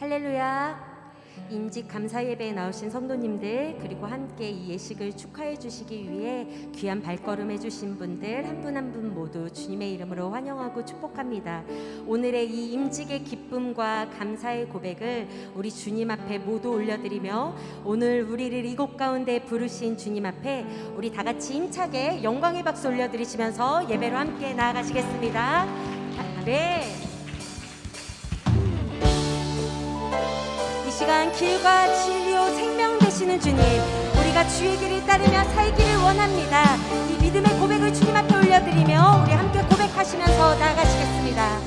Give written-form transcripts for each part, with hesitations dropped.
할렐루야. 임직 감사 예배에 나오신 성도님들, 그리고 함께 이 예식을 축하해 주시기 위해 귀한 발걸음 해주신 분들 한 분 한 분 모두 주님의 이름으로 환영하고 축복합니다. 오늘의 이 임직의 기쁨과 감사의 고백을 우리 주님 앞에 모두 올려드리며, 오늘 우리를 이곳 가운데 부르신 주님 앞에 우리 다 같이 힘차게 영광의 박수 올려드리시면서 예배로 함께 나아가시겠습니다. 네. 이 시간 길과 진리요 생명 되시는 주님, 우리가 주의 길을 따르며 살기를 원합니다. 이 믿음의 고백을 주님 앞에 올려드리며 우리 함께 고백하시면서 나아가시겠습니다.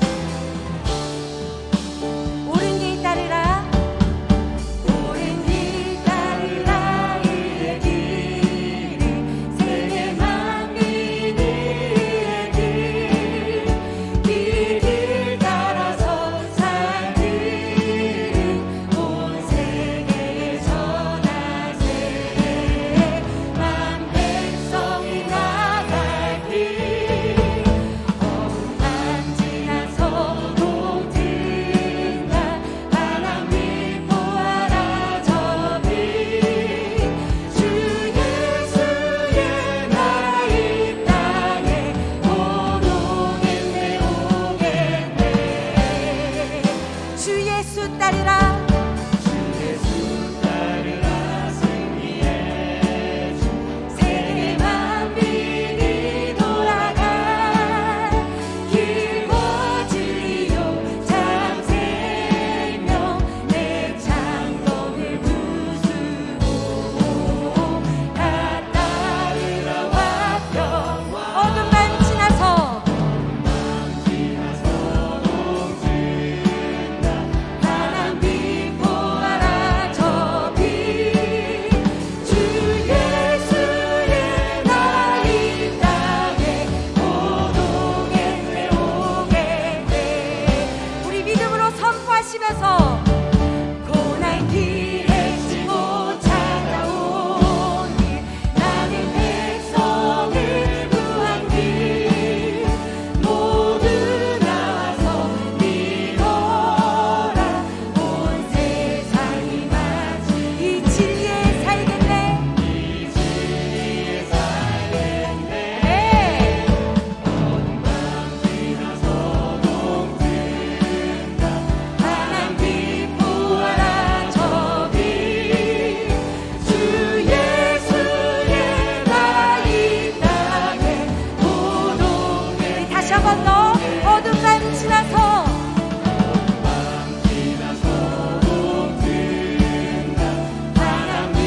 옳은 길 따르라, 옳은 길 따르라, 의의 길을 세계 만민이 의의 길, 이 길 따라서 살기를 온 세계에 전하세. 만 백성이 나갈 길, 어둠만 지나서 동든다. 바람이 보아라 저 빛, 주 예수의 나라 이 땅에 곧 오겠네 오겠네. 주 예수 따르라, 세계 만민이 돌아가 길과 진리요 참 생명, 내 창검을 부수고 다 따르라 화평. 어둠만 지나서 바람비 보아라 저 빛, 주 예수의 나라 이 땅에 곧 오겠네 오겠네. 우리 믿음으로 선포하시면서 고난 길에 지고 찾아온 길, 나는 백성을 구한 길, 모두 나와서 믿어라. 온 세상이 마치 이 진리에 살겠네, 이 진리에 살겠네. 네. 어둠밤 지나서 동든다. 바람비 보아라 저 빛, 주 예수의 나라 이 땅에 곧 오겠네. 다시 한 번 더. 어둠만 지나서 바람이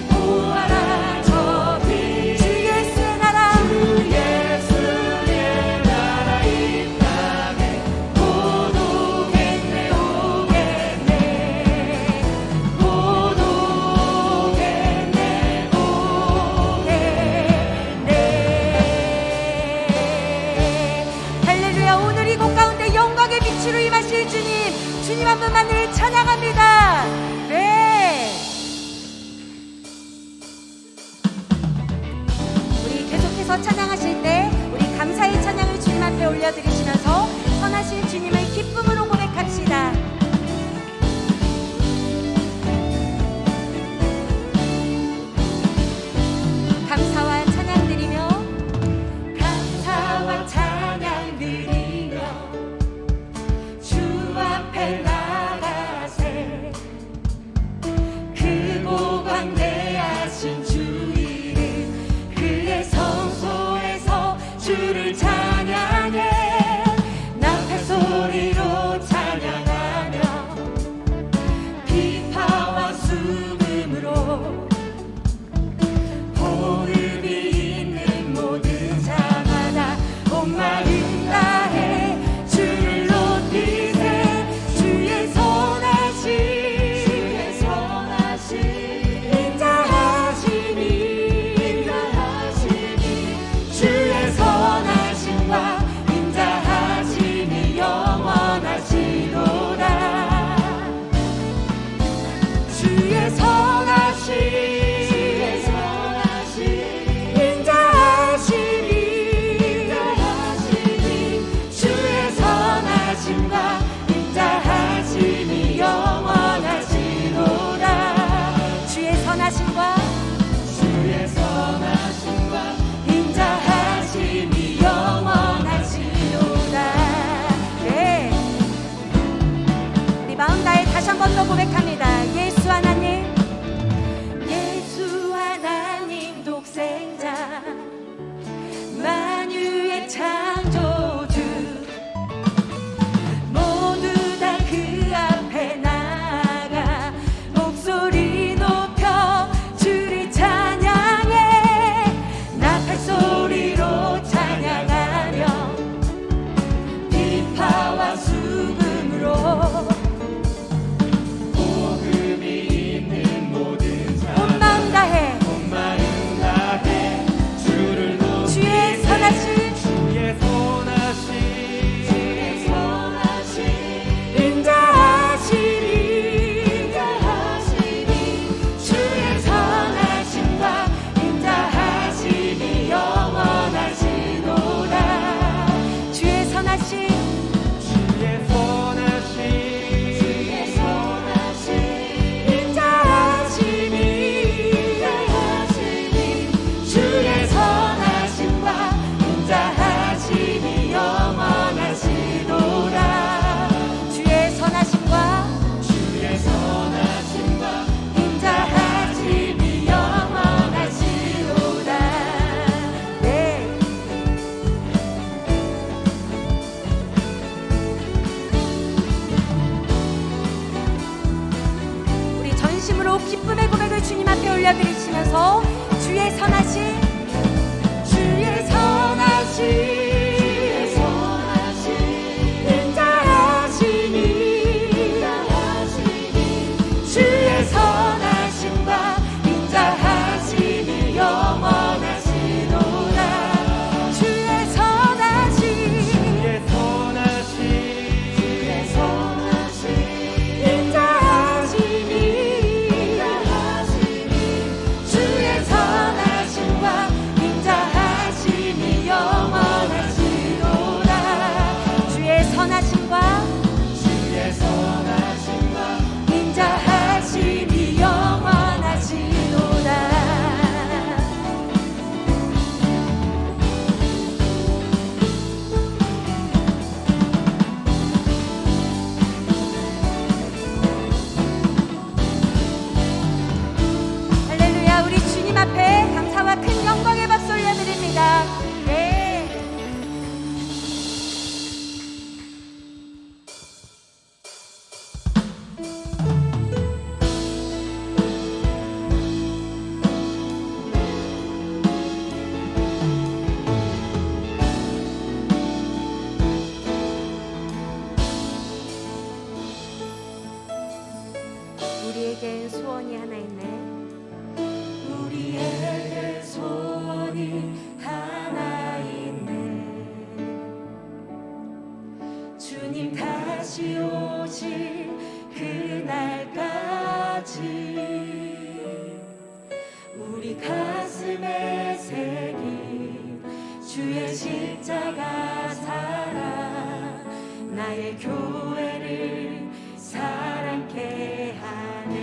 보아라 저 빛, 주 예수의 나라, 주 예수의 나라 이 땅에 곧 오겠네 오겠네, 곧 오겠네 오겠네. 할렐루야. 오늘 이곳 가운데 영광의 빛으로 임하실 주님, 주님 한 분만을 찬양합니다. 네. 우리 계속해서 찬양하실 때 우리 감사의 찬양을 주님 앞에 올려드리시면서 선하신 주님을 기쁨으로 고백합시다. 감사와 찬양 드리며, 감사와 찬양 드리며 주 앞에 나가세. 크고 광대하신 주 이름, 그의 성소에서 주를 찬양해. 번 더 고백합니다. 예수 하나님, 예수 하나님 독생자, 만유의 창조주, 모두 다 그 앞에 나아가 목소리 높여 주를 찬양해. 나팔 소리로 찬양하며 비파와 수금으로 복음이 있는 모든 자 온 마음 다해 주를 높이 주의 선하신 주의 선하신 인자하시니 주의 선하심과 인자하심이 영원하시도다. 주의 선하심 주의 선하신 인자하심이 주의 선하심과 인자하심이 영원하시도다. 주의 선하심과 주의 선하심과 인자하심이 영원하시도다. 네. 우리 전심으로 기쁨의 고백을 주님 앞에 올려드리시면서 주의 선하심, 주의 선하심, 인자하시니 주의 선하심과 인자하심이 영원하시도다. 주의 선하심, 주의 선하신 인자하심이 주의 선하심과 인자하심이 영원하시도다. 주의 선하심과 주의 선하심과 인자하심이 영원하시도다. 할렐루야. 우리 주님 앞에 감사와 큰 영광의 박수 올려드립니다. 네. 우리에겐 소원이 하나 있네. 우리에게 소원이 하나 있네. 주님 다시 오실 그날까지 우리 가슴에 새긴 주의 십자가 사랑, 나의 교회를 사랑케 하네.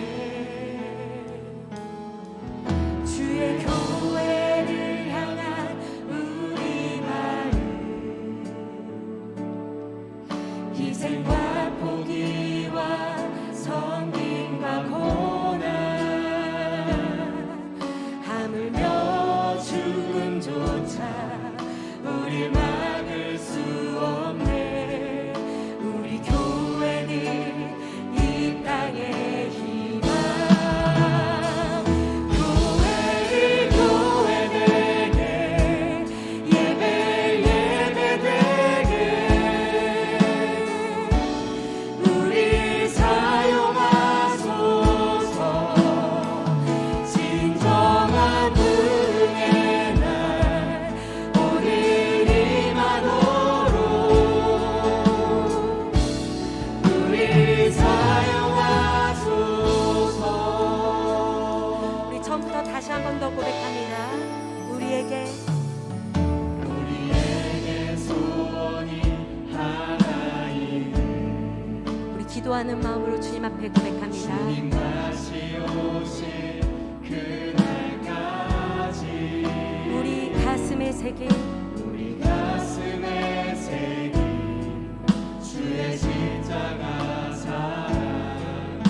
주의 교회를 향한 우리 마음, 희생과 포기와 섬김과 고난, 하물며 죽음조차 우릴 막을 수 없네. 우리 교회는 이 땅의 희망, 교회를 교회되게, 예배 예배되게 우릴 사용하소서. 진정한 부흥의 날 오늘 임하도록 우릴 사용하소서. 우리 처음부터 다시 한 번 더 고백합니다. 우리에게 소원이 하나 있네. 우리 기도하는 마음으로 주님 앞에 고백합니다. 주님 다시 오실 그날까지 우리 가슴에 새긴 우리 가슴에 새긴 주의 십자가 사랑,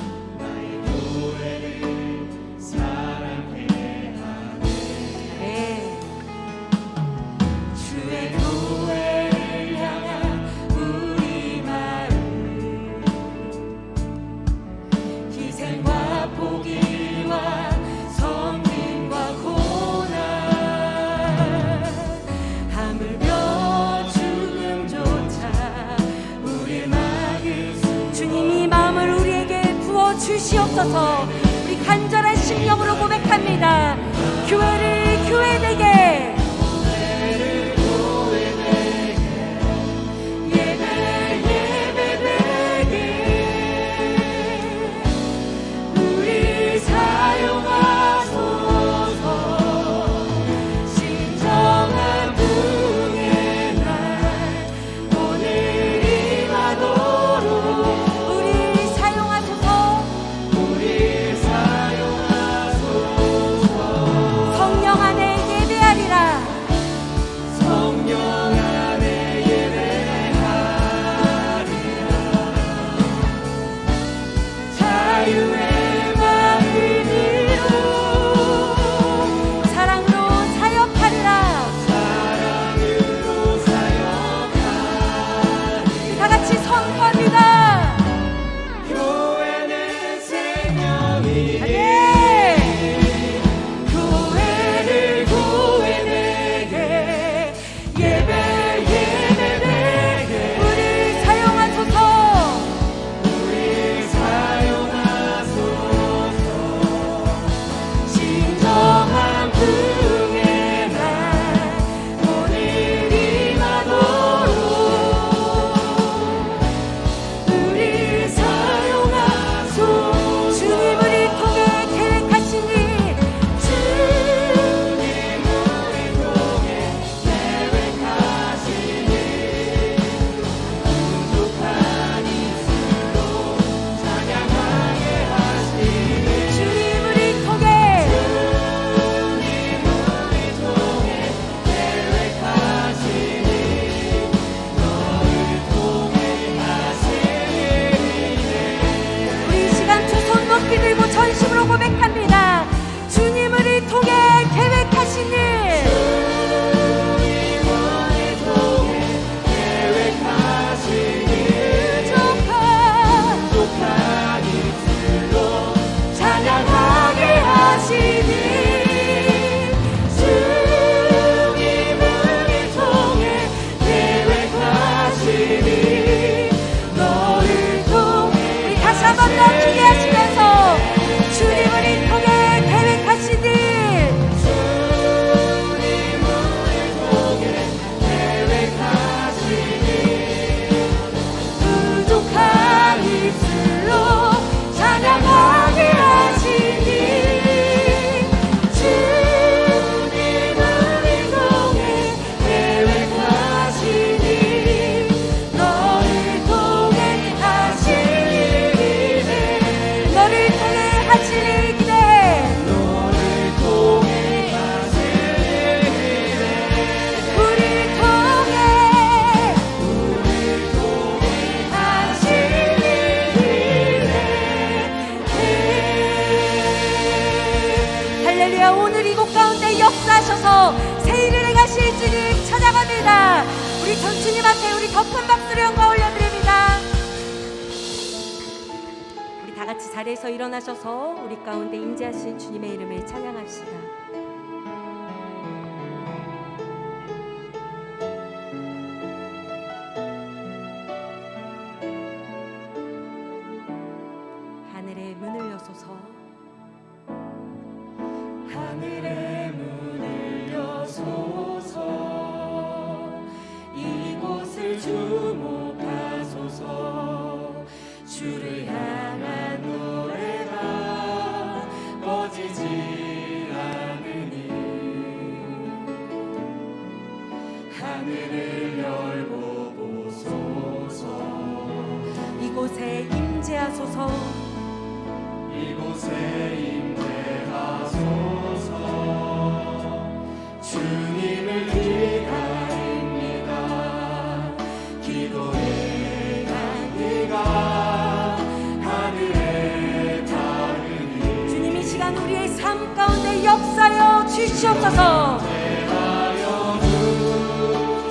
주시옵소서. 우리 간절한 심령으로 고백합니다. 교회를 교회되게, 우리 사용하소서. 진정한 부흥의 날 오늘 임하도록 우리 사용하소서. 우리 사용하소서. 성령 안에 예배하리라. 성령 안에 예배하리라. 자유의 마음으로 사랑으로 사역하리라. 사랑으로 사역하리라. 다 같이 선포합니다. 교회는 생명이니 네. 교회를 교회되게, 예배 예배되게 우리 사용하소서. 우리 사용하소서. 진정한 부흥의 날 오늘 임하도록 우리 사용하소서. 주님 우리 통해 계획하신 일, 주님 우리 통해 계획하신 일 풍족한 입술로 찬양하게 하시니 주님 우리 통해 계획하신 일 너를 통해 하신 우리 이 시간 두 손 높이 들고 전심으로 고백합니다. 주님 우리 통해 계획하신 일, 우리 통해 계획하신 일 부족한 입술로 찬양하게 하시니 주님 우리 통해 계획하신 일 너를 통해 우리 다시 한 번 더 기대하시면서 주님 우리 통해 계획하신 일 주님 우리 통해 계획하신 일 부족한 입술로 찬양하게 하시니 주님 우리 통해 계획하신 일 너를 통해 하실 일이네. 너를 통해 하실 일이네. 너를 통해 하신 일이네 우리 통해 하실 일이네. 할렐루야. 오늘 이곳 가운데 역사하셔서 새 일을 행하실 주님 찬양합니다. 우리 전 주님 앞에 우리 더 큰 박수로 영광 올려드립니다. 우리 다 같이 자리에서 일어나셔서 우리 가운데 임재하신 주님의 이름을 찬양합시다. 하늘의 문을 여소서. 하늘의 문을 여소서. 이곳을 주목하소서. 주를 향한 노래가 꺼지지 않으니 하늘을 열고 보소서. 이곳에 임재하소서. 이곳에 임재하소서. 주님을 기다립니다. 기도의 향기가 하늘에 닿으니 주님 이 시간 우리의 삶 가운데 역사여 주시옵소서. 대하여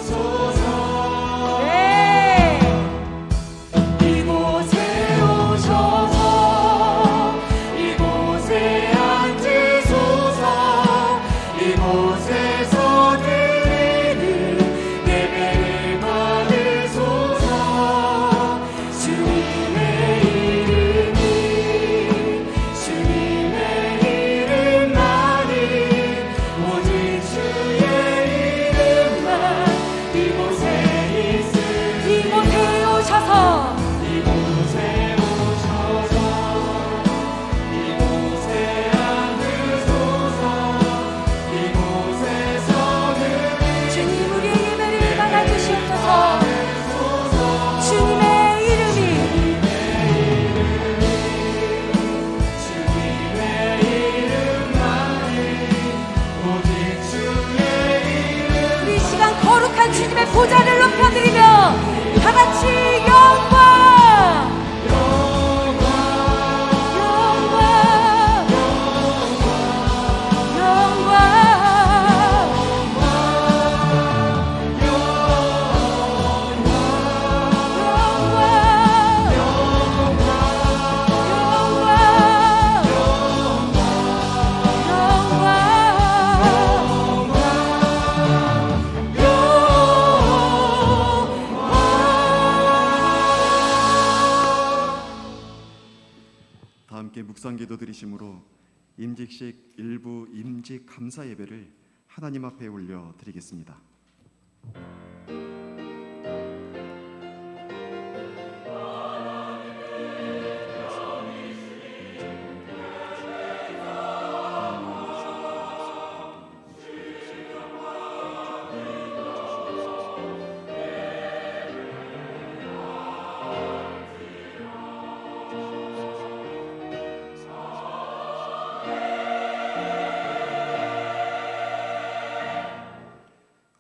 주소서. 네. 이곳에 오셔서 이곳에 앉으소서. 이곳에서 드리는 예배를 받으소서. 주님의 이름이 다 함께 묵상기도 드리심으로 임직식 일부 임직 감사 예배를 하나님 앞에 올려 드리겠습니다.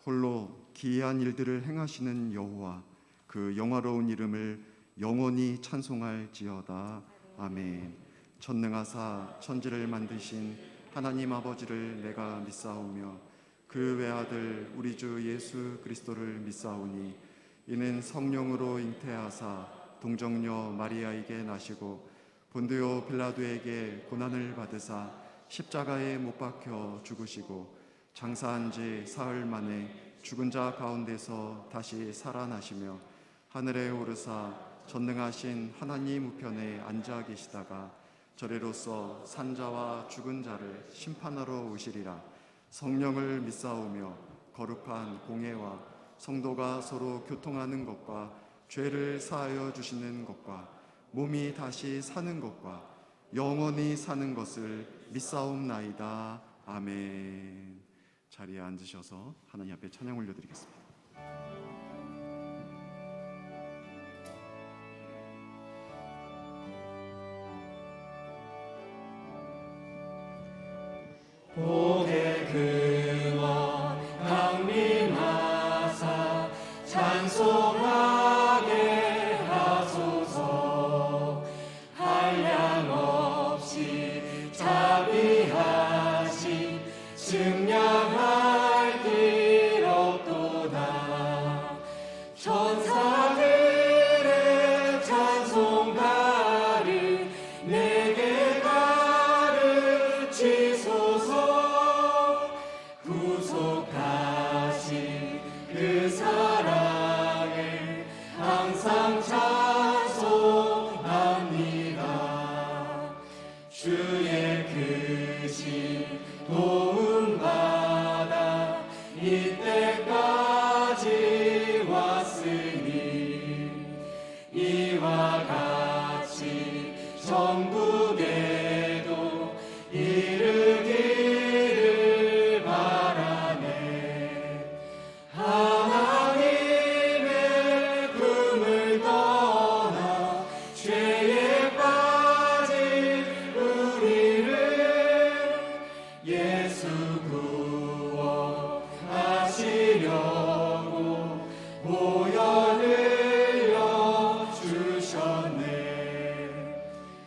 홀로 기이한 일들을 행하시는 여호와, 그 영화로운 이름을 영원히 찬송할지어다. 아멘. 전능하사 천지를 만드신 하나님 아버지를 내가 믿사오며 그 외아들 우리 주 예수 그리스도를 믿사오니 이는 성령으로 잉태하사 동정녀 마리아에게 나시고 본디오 빌라도에게 고난을 받으사 십자가에 못 박혀 죽으시고 장사한 지 사흘 만에 죽은 자 가운데서 다시 살아나시며 하늘에 오르사 전능하신 하나님 우편에 앉아 계시다가 저리로서 산자와 죽은 자를 심판하러 오시리라. 성령을 믿사오며 거룩한 공회와 성도가 서로 교통하는 것과 죄를 사하여 주시는 것과 몸이 다시 사는 것과 영원히 사는 것을 믿사옵나이다. 아멘. 자리에 앉으셔서 하나님 앞에 찬양 올려드리겠습니다. 복의 근원 강림하사 찬송하게 하소서. 한량 없이 자비하신 증량할 길 없도다. 천사들의 찬송가를 내게 가르치소서. 구속하신 그 사랑을 항상 찬송합니다. 주의 크신 도움받아 이때까지 왔으니 이와 같이 천국에도 이르기를 바라네. 하나님의 품을 떠나 죄에 빠진 우리를 예수 구원하시려고 보혈을 주셨네.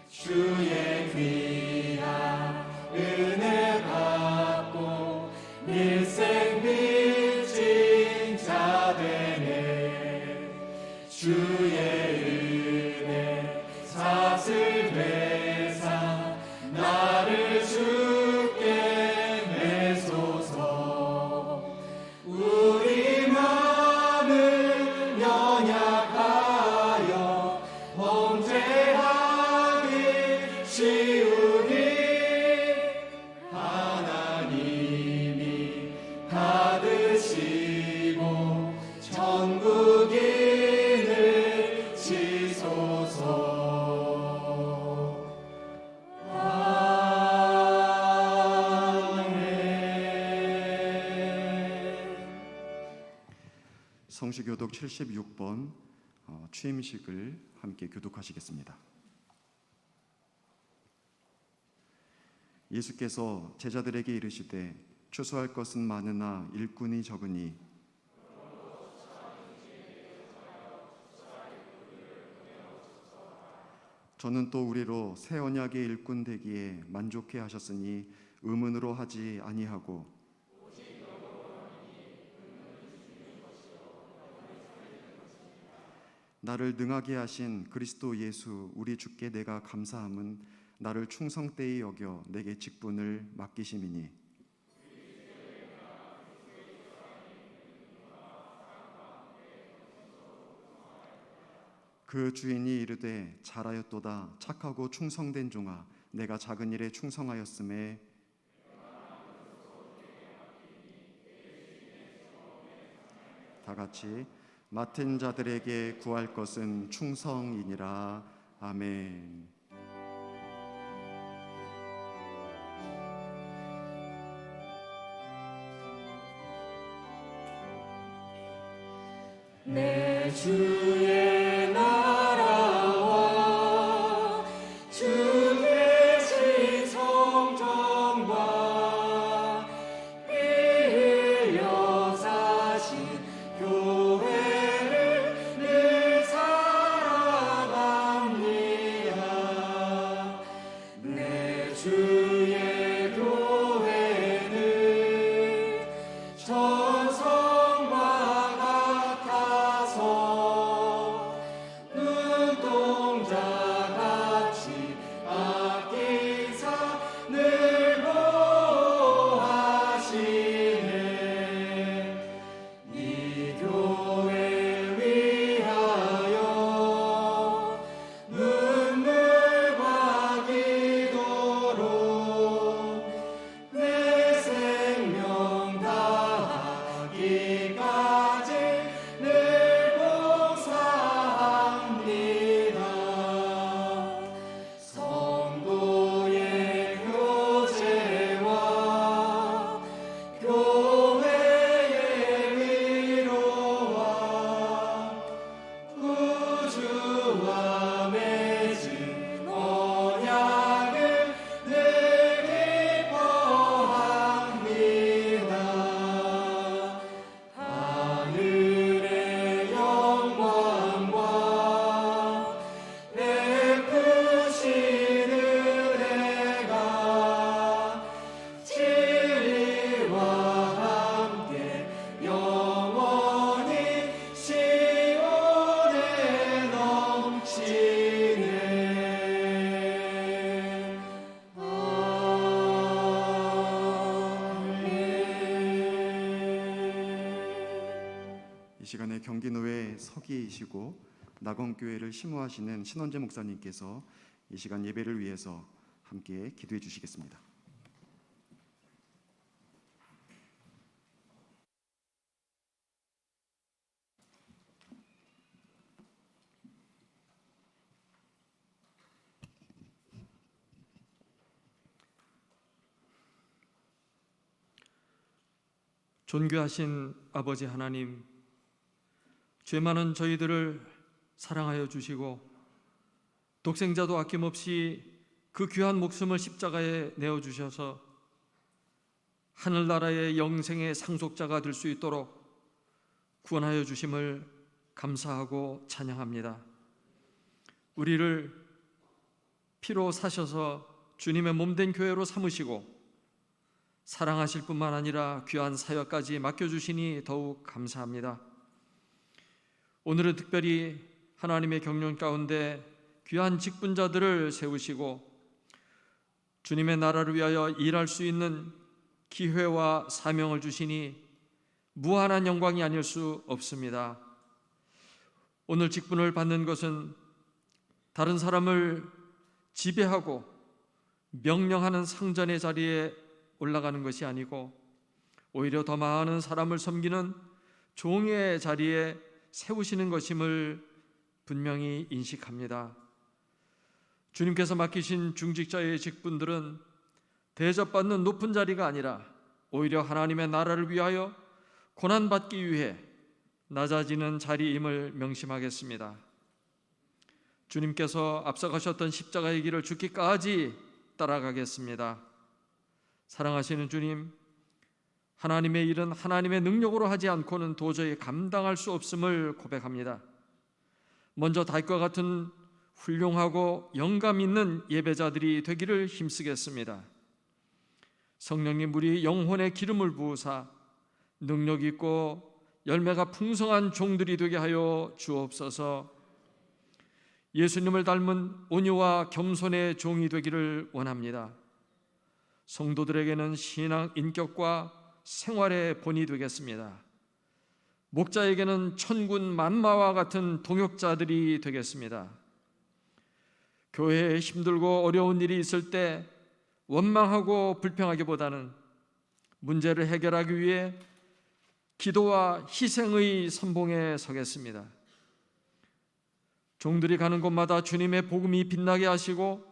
주의 귀한 은혜 받고 일생 빚진 자 되네. 주의 은혜 사슬 되사 나를 주께 내소서. 우리 마음을 연약하여 범죄하기 쉬우니 하나님이 받으시고 천국인을 지소서. 성시교독 76번 취임식을 함께 교독하시겠습니다. 예수께서 제자들에게 이르시되 추수할 것은 많으나 일꾼이 적으니 저는 또 우리로 새 언약의 일꾼 되기에 만족해 하셨으니 의문으로 하지 아니하고 나를 능하게 하신 그리스도 예수 우리 주께 내가 감사함은 나를 충성되이 여겨 내게 직분을 맡기심이니 그 주인이 이르되 잘하였도다 착하고 충성된 종아 내가 작은 일에 충성하였음에 다 같이 맡은 자들에게 구할 것은 충성이니라. 아멘. 내 주의 나라와 주 계신 성전과 피 흘려 사신 교회를 늘 사랑합니다. 내 주의 교회는 전성과 같아서 눈동자같이 아끼사 늘 보호하시네. 이 교회 위하여 눈물과 기도로 내 생명 다하기까지 늘 봉사합니다. 성도의 교제와 교회의 위로와 구주와 맺은 언약을 늘 기뻐합니다. 하늘의 영광과 베푸시는 은혜가 진리와 함께 영원히 시온에 넘치네. 아멘. 이 시간에 경기노회 서기이시고 낙원교회를 심호하시는 신원재 목사님께서 이 시간 예배를 위해서 함께 기도해 주시겠습니다. 존귀하신 아버지 하나님, 죄 많은 저희들을 사랑하여 주시고 독생자도 아낌없이 그 귀한 목숨을 십자가에 내어주셔서 하늘나라의 영생의 상속자가 될 수 있도록 구원하여 주심을 감사하고 찬양합니다. 우리를 피로 사셔서 주님의 몸된 교회로 삼으시고 사랑하실 뿐만 아니라 귀한 사역까지 맡겨주시니 더욱 감사합니다. 오늘은 특별히 하나님의 경륜 가운데 귀한 직분자들을 세우시고 주님의 나라를 위하여 일할 수 있는 기회와 사명을 주시니 무한한 영광이 아닐 수 없습니다. 오늘 직분을 받는 것은 다른 사람을 지배하고 명령하는 상전의 자리에 올라가는 것이 아니고 오히려 더 많은 사람을 섬기는 종의 자리에 세우시는 것임을 분명히 인식합니다. 주님께서 맡기신 중직자의 직분들은 대접받는 높은 자리가 아니라 오히려 하나님의 나라를 위하여 고난받기 위해 낮아지는 자리임을 명심하겠습니다. 주님께서 앞서가셨던 십자가의 길을 죽기까지 따라가겠습니다. 사랑하시는 주님, 하나님의 일은 하나님의 능력으로 하지 않고는 도저히 감당할 수 없음을 고백합니다. 먼저 다윗과 같은 훌륭하고 영감 있는 예배자들이 되기를 힘쓰겠습니다. 성령님, 우리 영혼에 기름을 부으사 능력 있고 열매가 풍성한 종들이 되게 하여 주옵소서. 예수님을 닮은 온유와 겸손의 종이 되기를 원합니다. 성도들에게는 신앙 인격과 생활의 본이 되겠습니다. 목자에게는 천군 만마와 같은 동역자들이 되겠습니다. 교회에 힘들고 어려운 일이 있을 때 원망하고 불평하기보다는 문제를 해결하기 위해 기도와 희생의 선봉에 서겠습니다. 종들이 가는 곳마다 주님의 복음이 빛나게 하시고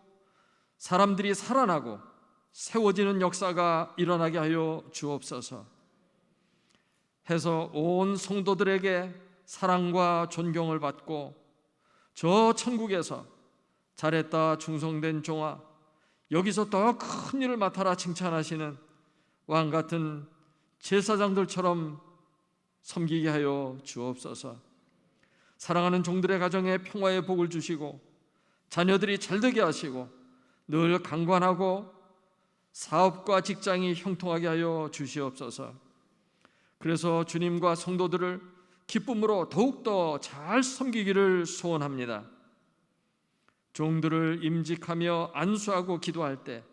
사람들이 살아나고 세워지는 역사가 일어나게 하여 주옵소서. 해서 온 성도들에게 사랑과 존경을 받고 저 천국에서 잘했다 충성된 종아, 여기서 더 큰 일을 맡아라 칭찬하시는 왕 같은 제사장들처럼 섬기게 하여 주옵소서. 사랑하는 종들의 가정에 평화의 복을 주시고 자녀들이 잘되게 하시고 늘 강관하고 사업과 직장이 형통하게 하여 주시옵소서. 그래서 주님과 성도들을 기쁨으로 더욱더 잘 섬기기를 소원합니다. 종들을 임직하며 안수하고 기도할 때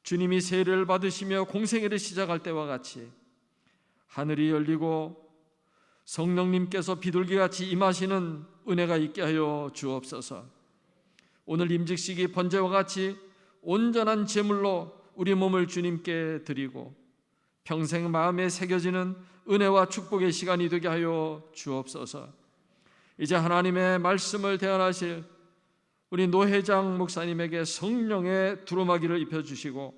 주님이 세례를 받으시며 공생애를 시작할 때와 같이 하늘이 열리고 성령님께서 비둘기같이 임하시는 은혜가 있게 하여 주옵소서. 오늘 임직식이 번제와 같이 온전한 제물로 우리 몸을 주님께 드리고 평생 마음에 새겨지는 은혜와 축복의 시간이 되게 하여 주옵소서. 이제 하나님의 말씀을 대언하실 우리 노회장 목사님에게 성령의 두루마기를 입혀주시고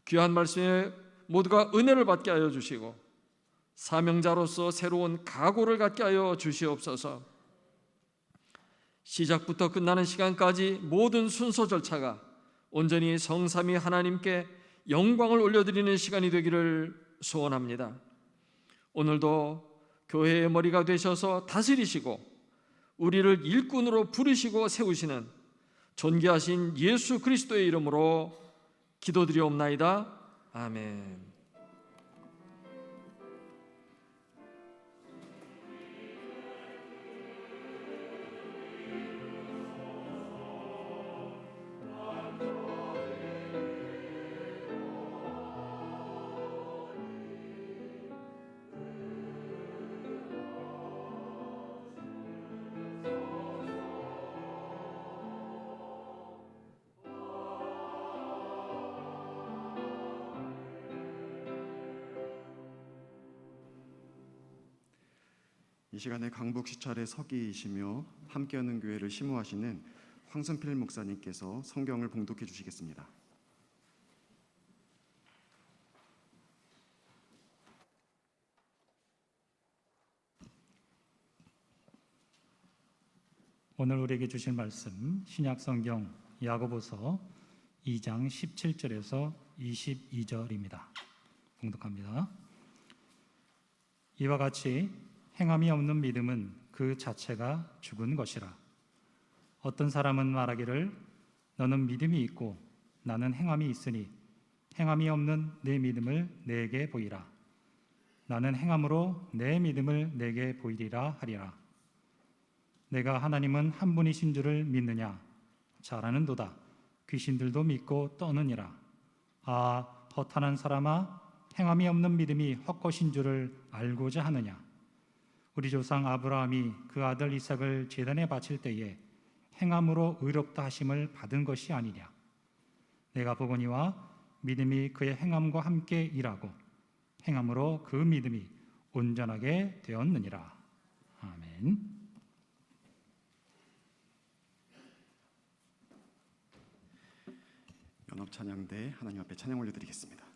귀한 말씀에 모두가 은혜를 받게 하여 주시고 사명자로서 새로운 각오를 갖게 하여 주시옵소서. 시작부터 끝나는 시간까지 모든 순서 절차가 온전히 성삼위 하나님께 영광을 올려드리는 시간이 되기를 소원합니다. 오늘도 교회의 머리가 되셔서 다스리시고 우리를 일꾼으로 부르시고 세우시는 존귀하신 예수 그리스도의 이름으로 기도드리옵나이다. 아멘. 이 시간에 강북 시찰의 서기이시며 함께하는 교회를 심우하시는 황순필 목사님께서 성경을 봉독해 주시겠습니다. 오늘 우리에게 주실 말씀 신약성경 야고보서 2장 17절에서 22절입니다. 봉독합니다. 이와 같이 행함이 없는 믿음은 그 자체가 죽은 것이라. 어떤 사람은 말하기를 너는 믿음이 있고 나는 행함이 있으니 행함이 없는 내 믿음을 내게 보이라. 나는 행함으로 내 믿음을 내게 보이리라 하리라. 내가 하나님은 한 분이신 줄을 믿느냐? 잘 아는도다. 귀신들도 믿고 떠느니라. 아, 허탄한 사람아, 행함이 없는 믿음이 헛것인 줄을 알고자 하느냐? 우리 조상 아브라함이 그 아들 이삭을 제단에 바칠 때에 행함으로 의롭다 하심을 받은 것이 아니냐? 내가 보거니와 믿음이 그의 행함과 함께 일하고 행함으로 그 믿음이 온전하게 되었느니라. 아멘. 연합찬양대 하나님 앞에 찬양 올려드리겠습니다.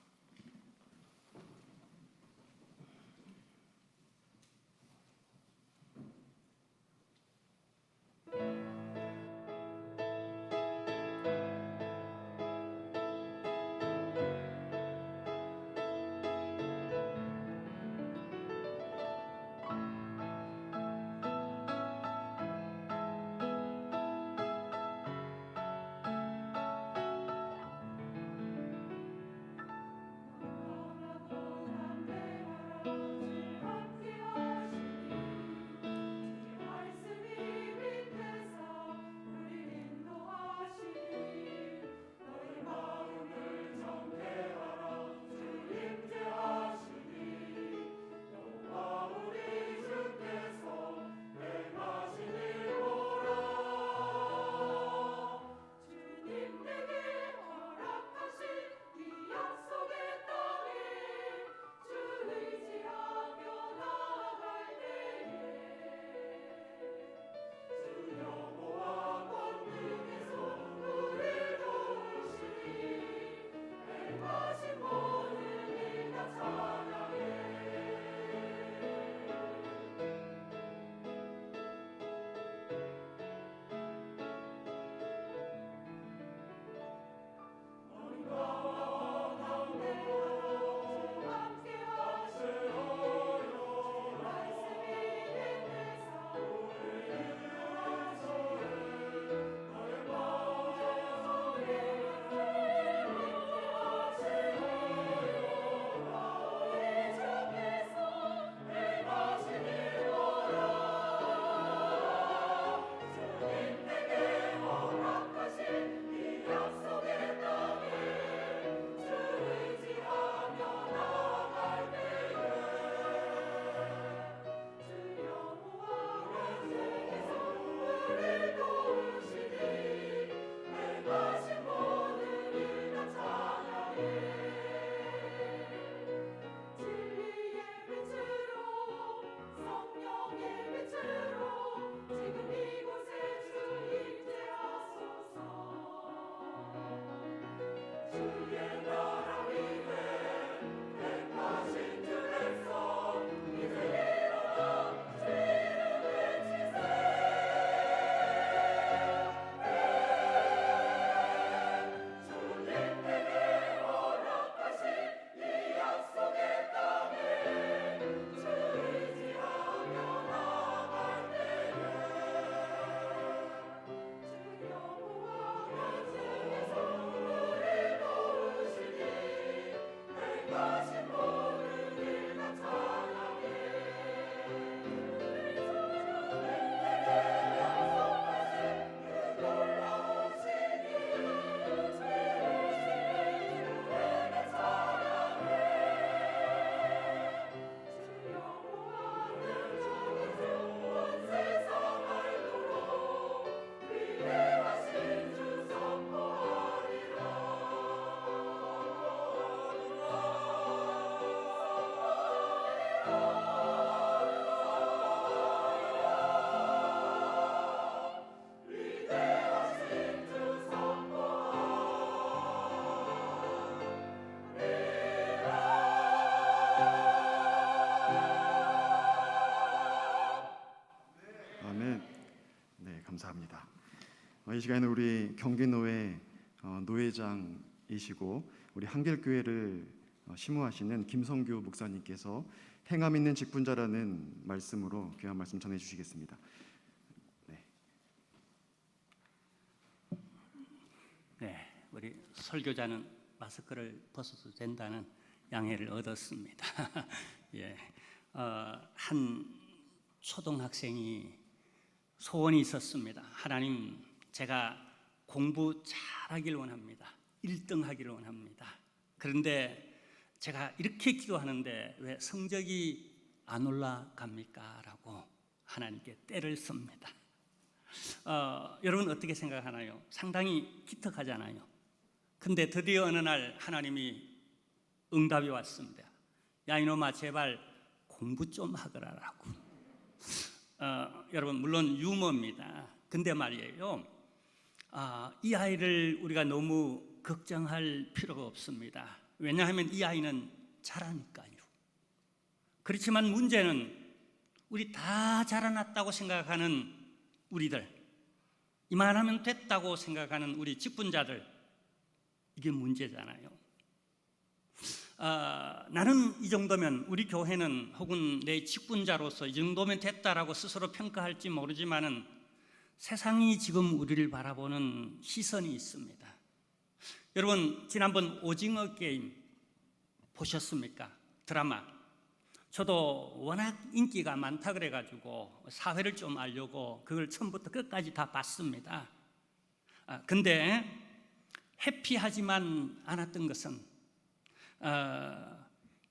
이 시간에는 우리 경기노회 노회장이시고 우리 한길교회를 심우하시는 김성규 목사님께서 행함 있는 직분자라는 말씀으로 귀한 말씀 전해 주시겠습니다. 네, 우리 설교자는 마스크를 벗어도 된다는 양해를 얻었습니다. 예, 한 초등학생이 소원이 있었습니다. 하나님, 제가 공부 잘하길 원합니다. 1등 하기를 원합니다. 그런데 제가 이렇게 기도하는데 왜 성적이 안 올라갑니까? 라고 하나님께 떼를 씁니다. 여러분 어떻게 생각하나요? 상당히 기특하잖아요. 근데 드디어 어느 날 하나님이 응답이 왔습니다. 야 이놈아 제발 공부 좀 하거라라고. 여러분 물론 유머입니다. 근데 말이에요. 이 아이를 우리가 너무 걱정할 필요가 없습니다. 왜냐하면 이 아이는 잘하니까요. 그렇지만 문제는 우리 다 자라났다고 생각하는 우리들, 이만하면 됐다고 생각하는 우리 직분자들, 이게 문제잖아요. 나는 이 정도면, 우리 교회는 혹은 내 직분자로서 이 정도면 됐다라고 스스로 평가할지 모르지만은 세상이 지금 우리를 바라보는 시선이 있습니다. 여러분 지난번 오징어 게임 보셨습니까? 드라마. 저도 워낙 인기가 많다 그래가지고 사회를 좀 알려고 그걸 처음부터 끝까지 다 봤습니다. 근데 해피하지만 않았던 것은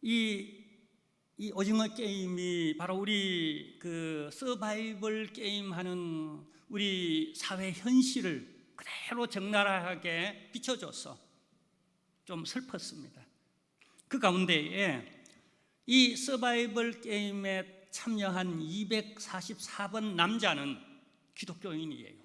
이 오징어 게임이 바로 우리 그 서바이벌 게임 하는 우리 사회 현실을 그대로 적나라하게 비춰줘서 좀 슬펐습니다. 그 가운데에 이 서바이벌 게임에 참여한 244번 남자는 기독교인이에요.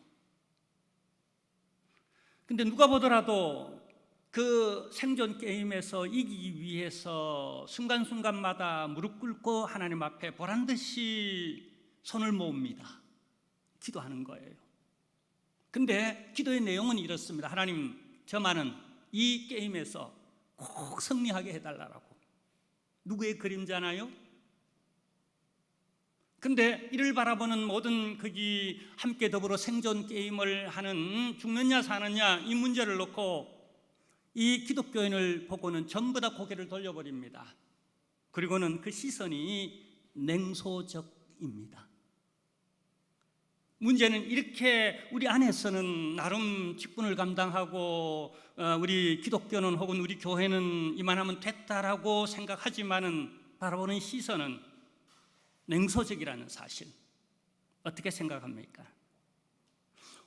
근데 누가 보더라도 그 생존 게임에서 이기기 위해서 순간순간마다 무릎 꿇고 하나님 앞에 보란듯이 손을 모읍니다. 기도하는 거예요. 근데 기도의 내용은 이렇습니다. 하나님, 저만은 이 게임에서 꼭 승리하게 해달라고. 누구의 그림자나요? 근데 이를 바라보는 모든 거기 함께 더불어 생존 게임을 하는, 죽느냐 사느냐 이 문제를 놓고 이 기독교인을 보고는 전부 다 고개를 돌려버립니다. 그리고는 그 시선이 냉소적입니다. 문제는 이렇게 우리 안에서는 나름 직분을 감당하고 우리 기독교는 혹은 우리 교회는 이만하면 됐다라고 생각하지만은 바라보는 시선은 냉소적이라는 사실, 어떻게 생각합니까?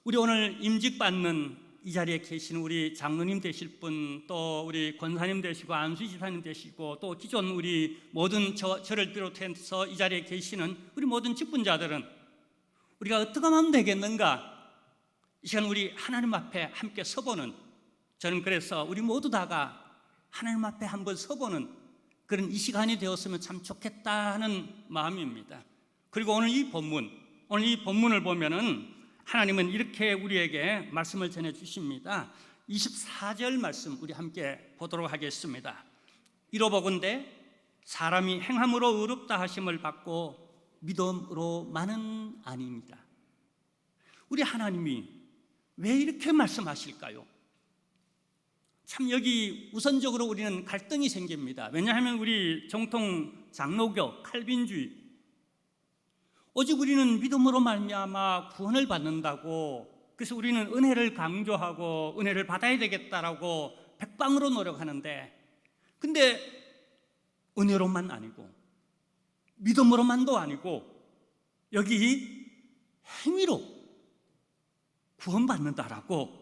우리 오늘 임직받는 이 자리에 계신 우리 장로님 되실 분, 또 우리 권사님 되시고 안수 지사님 되시고 또 기존 우리 모든 저를 비롯해서 이 자리에 계시는 우리 모든 직분자들은 우리가 어떻게 하면 되겠는가? 이 시간 우리 하나님 앞에 함께 서보는, 저는 그래서 우리 모두 다가 하나님 앞에 한번 서보는 그런 이 시간이 되었으면 참 좋겠다 하는 마음입니다. 그리고 오늘 이 본문을 보면은 하나님은 이렇게 우리에게 말씀을 전해 주십니다. 24절 말씀 우리 함께 보도록 하겠습니다. 이로보건대 사람이 행함으로 의롭다 하심을 받고 믿음으로만은 아닙니다. 우리 하나님이 왜 이렇게 말씀하실까요? 참 여기 우선적으로 우리는 갈등이 생깁니다. 왜냐하면 우리 정통 장로교 칼빈주의, 오직 우리는 믿음으로 말미암아 구원을 받는다고, 그래서 우리는 은혜를 강조하고 은혜를 받아야 되겠다라고 백방으로 노력하는데, 근데 은혜로만 아니고 믿음으로만도 아니고 여기 행위로 구원받는다라고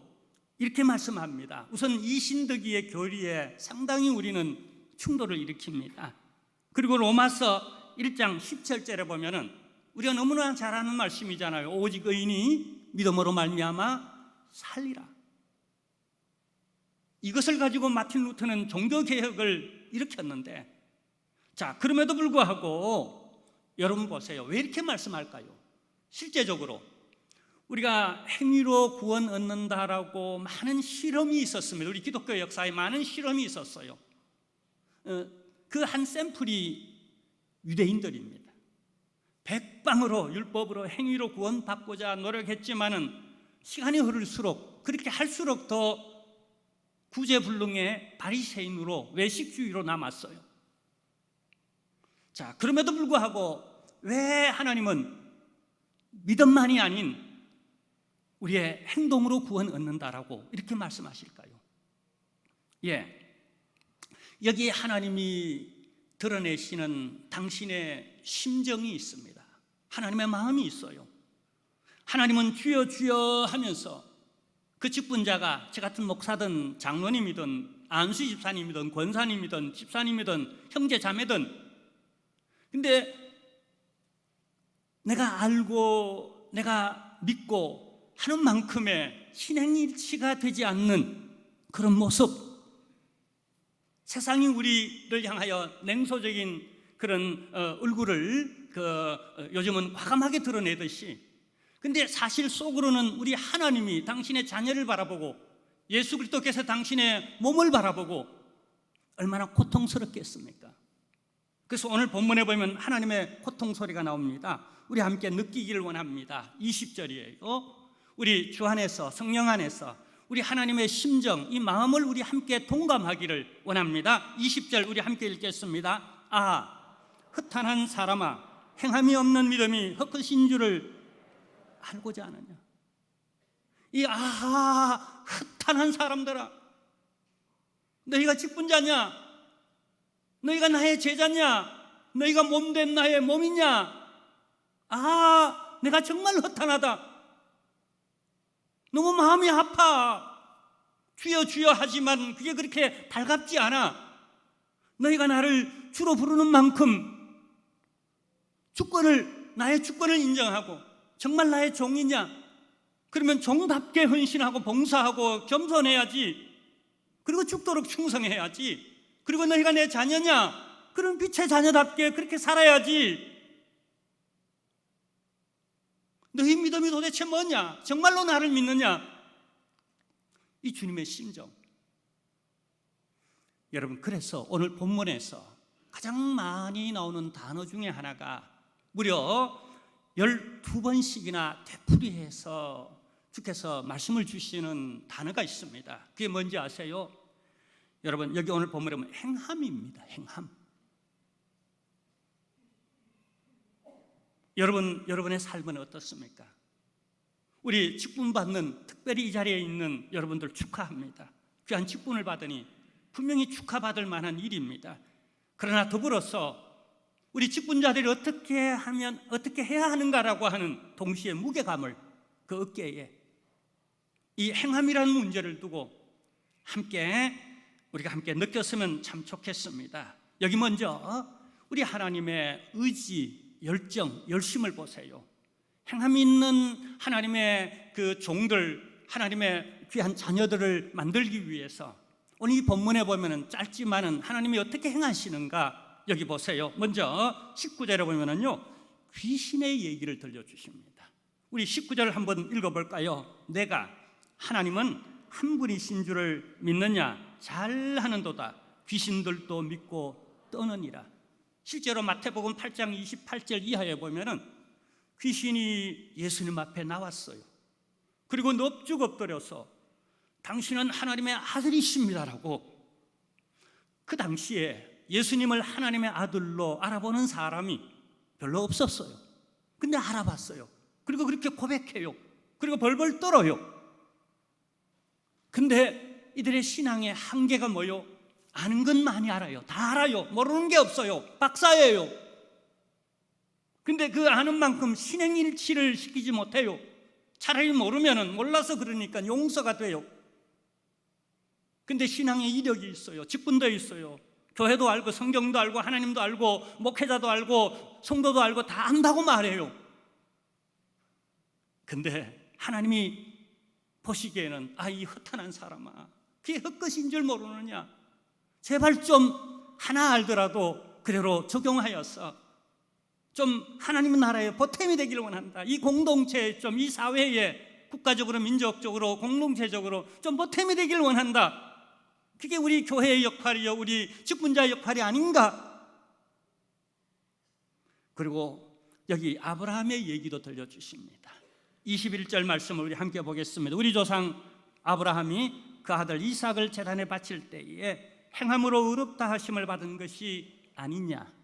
이렇게 말씀합니다. 우선 이 신득이의 교리에 상당히 우리는 충돌을 일으킵니다. 그리고 로마서 1장 17절에 보면은 우리가 너무나 잘 아는 말씀이잖아요. 오직 의인이 믿음으로 말미암아 살리라. 이것을 가지고 마틴 루터는 종교개혁을 일으켰는데, 자, 그럼에도 불구하고 여러분 보세요. 왜 이렇게 말씀할까요? 실제적으로 우리가 행위로 구원 얻는다라고 많은 실험이 있었습니다. 우리 기독교 역사에 많은 실험이 있었어요. 그 한 샘플이 유대인들입니다. 백방으로 율법으로 행위로 구원받고자 노력했지만은 시간이 흐를수록 그렇게 할수록 더 구제불능의 바리새인으로 외식주의로 남았어요. 자, 그럼에도 불구하고 왜 하나님은 믿음만이 아닌 우리의 행동으로 구원 얻는다라고 이렇게 말씀하실까요? 여기에 하나님이 드러내시는 당신의 심정이 있습니다. 하나님의 마음이 있어요. 하나님은 주여 주여 하면서 그 직분자가 저 같은 목사든 장로님이든 안수 집사님이든 권사님이든 집사님이든 형제 자매든, 근데 내가 알고 내가 믿고 하는 만큼의 신행일치가 되지 않는 그런 모습, 세상이 우리를 향하여 냉소적인 그런 얼굴을 요즘은 과감하게 드러내듯이, 근데 사실 속으로는 우리 하나님이 당신의 자녀를 바라보고 예수 그리스도께서 당신의 몸을 바라보고 얼마나 고통스럽겠습니까? 그래서 오늘 본문에 보면 하나님의 고통 소리가 나옵니다. 우리 함께 느끼기를 원합니다. 20절이에요. 우리 주 안에서, 성령 안에서 우리 하나님의 심정, 이 마음을 우리 함께 동감하기를 원합니다. 20절 우리 함께 읽겠습니다. 아, 허탄한 사람아, 행함이 없는 믿음이 헛것인 줄을 알고자 하느냐. 이 아하, 허탄한 사람들아, 너희가 직분자냐? 너희가 나의 제자냐? 너희가 몸된 나의 몸이냐? 아, 내가 정말 허탄하다. 너무 마음이 아파. 주여 주여 하지만 그게 그렇게 달갑지 않아. 너희가 나를 주로 부르는 만큼 나의 주권을 인정하고 정말 나의 종이냐? 그러면 종답게 헌신하고 봉사하고 겸손해야지. 그리고 죽도록 충성해야지. 그리고 너희가 내 자녀냐? 그럼 빛의 자녀답게 그렇게 살아야지. 너희 믿음이 도대체 뭐냐? 정말로 나를 믿느냐? 이 주님의 심정. 여러분, 그래서 오늘 본문에서 가장 많이 나오는 단어 중에 하나가 무려 12번씩이나 되풀이해서 주께서 말씀을 주시는 단어가 있습니다. 그게 뭔지 아세요? 여러분, 여기 오늘 본문에 보면 행함입니다. 행함. 여러분의 삶은 어떻습니까? 우리 직분 받는, 특별히 이 자리에 있는 여러분들 축하합니다. 귀한 직분을 받으니 분명히 축하받을 만한 일입니다. 그러나 더불어서 우리 직분자들이 어떻게 해야 하는가라고 하는 동시에 무게감을 그 어깨에 이 행함이라는 문제를 두고 우리가 함께 느꼈으면 참 좋겠습니다. 여기 먼저 우리 하나님의 의지, 열정, 열심을 보세요. 행함이 있는 하나님의 그 종들, 하나님의 귀한 자녀들을 만들기 위해서 오늘 이 본문에 보면은 짧지만은 하나님이 어떻게 행하시는가 여기 보세요. 먼저 19절에 보면은요, 귀신의 얘기를 들려주십니다. 우리 19절을 한번 읽어볼까요? 내가 하나님은 한 분이신 줄을 믿느냐? 잘하는도다. 귀신들도 믿고 떠느니라. 실제로 마태복음 8장 28절 이하에 보면은 귀신이 예수님 앞에 나왔어요. 그리고 넙죽 엎드려서 당신은 하나님의 아들이십니다라고. 그 당시에 예수님을 하나님의 아들로 알아보는 사람이 별로 없었어요. 근데 알아봤어요. 그리고 그렇게 고백해요. 그리고 벌벌 떨어요. 근데 이들의 신앙의 한계가 뭐요? 아는 건 많이 알아요. 다 알아요. 모르는 게 없어요. 박사예요. 근데 그 아는 만큼 신행일치를 시키지 못해요. 차라리 모르면은 몰라서 그러니까 용서가 돼요. 근데 신앙의 이력이 있어요. 직분도 있어요. 교회도 알고 성경도 알고 하나님도 알고 목회자도 알고 성도도 알고 다 안다고 말해요. 근데 하나님이 보시기에는 이 허탄한 사람아, 그게 헛것인 줄 모르느냐? 제발 좀 하나 알더라도 그대로 적용하여서 좀 하나님의 나라에 보탬이 되기를 원한다. 이 공동체에 좀, 이 사회에 국가적으로 민족적으로 공동체적으로 좀 보탬이 되기를 원한다. 그게 우리 교회의 역할이요, 우리 직분자의 역할이 아닌가. 그리고 여기 아브라함의 얘기도 들려주십니다. 21절 말씀을 우리 함께 보겠습니다. 우리 조상 아브라함이 그 아들 이삭을 제단에 바칠 때에 행함으로 의롭다 하심을 받은 것이 아니냐,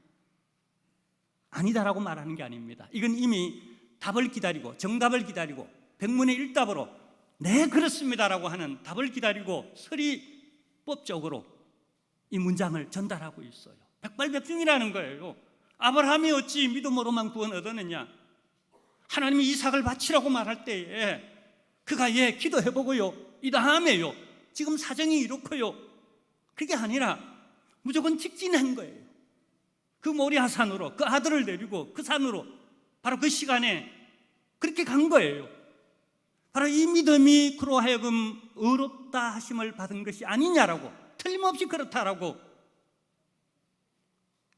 아니다라고 말하는 게 아닙니다. 이건 이미 답을 기다리고 정답을 기다리고 백문의 일답으로 네 그렇습니다라고 하는 답을 기다리고 서리법적으로 이 문장을 전달하고 있어요. 백발백중이라는 거예요. 아브라함이 어찌 믿음으로만 구원 얻었느냐. 하나님이 이삭을 바치라고 말할 때에 그가 기도해보고요, 이 다음에요, 지금 사정이 이렇고요, 그게 아니라 무조건 직진한 거예요. 그 모리아 산으로 그 아들을 데리고 그 산으로 바로 그 시간에 그렇게 간 거예요. 바로 이 믿음이 그로 하여금 의롭다 하심을 받은 것이 아니냐라고, 틀림없이 그렇다라고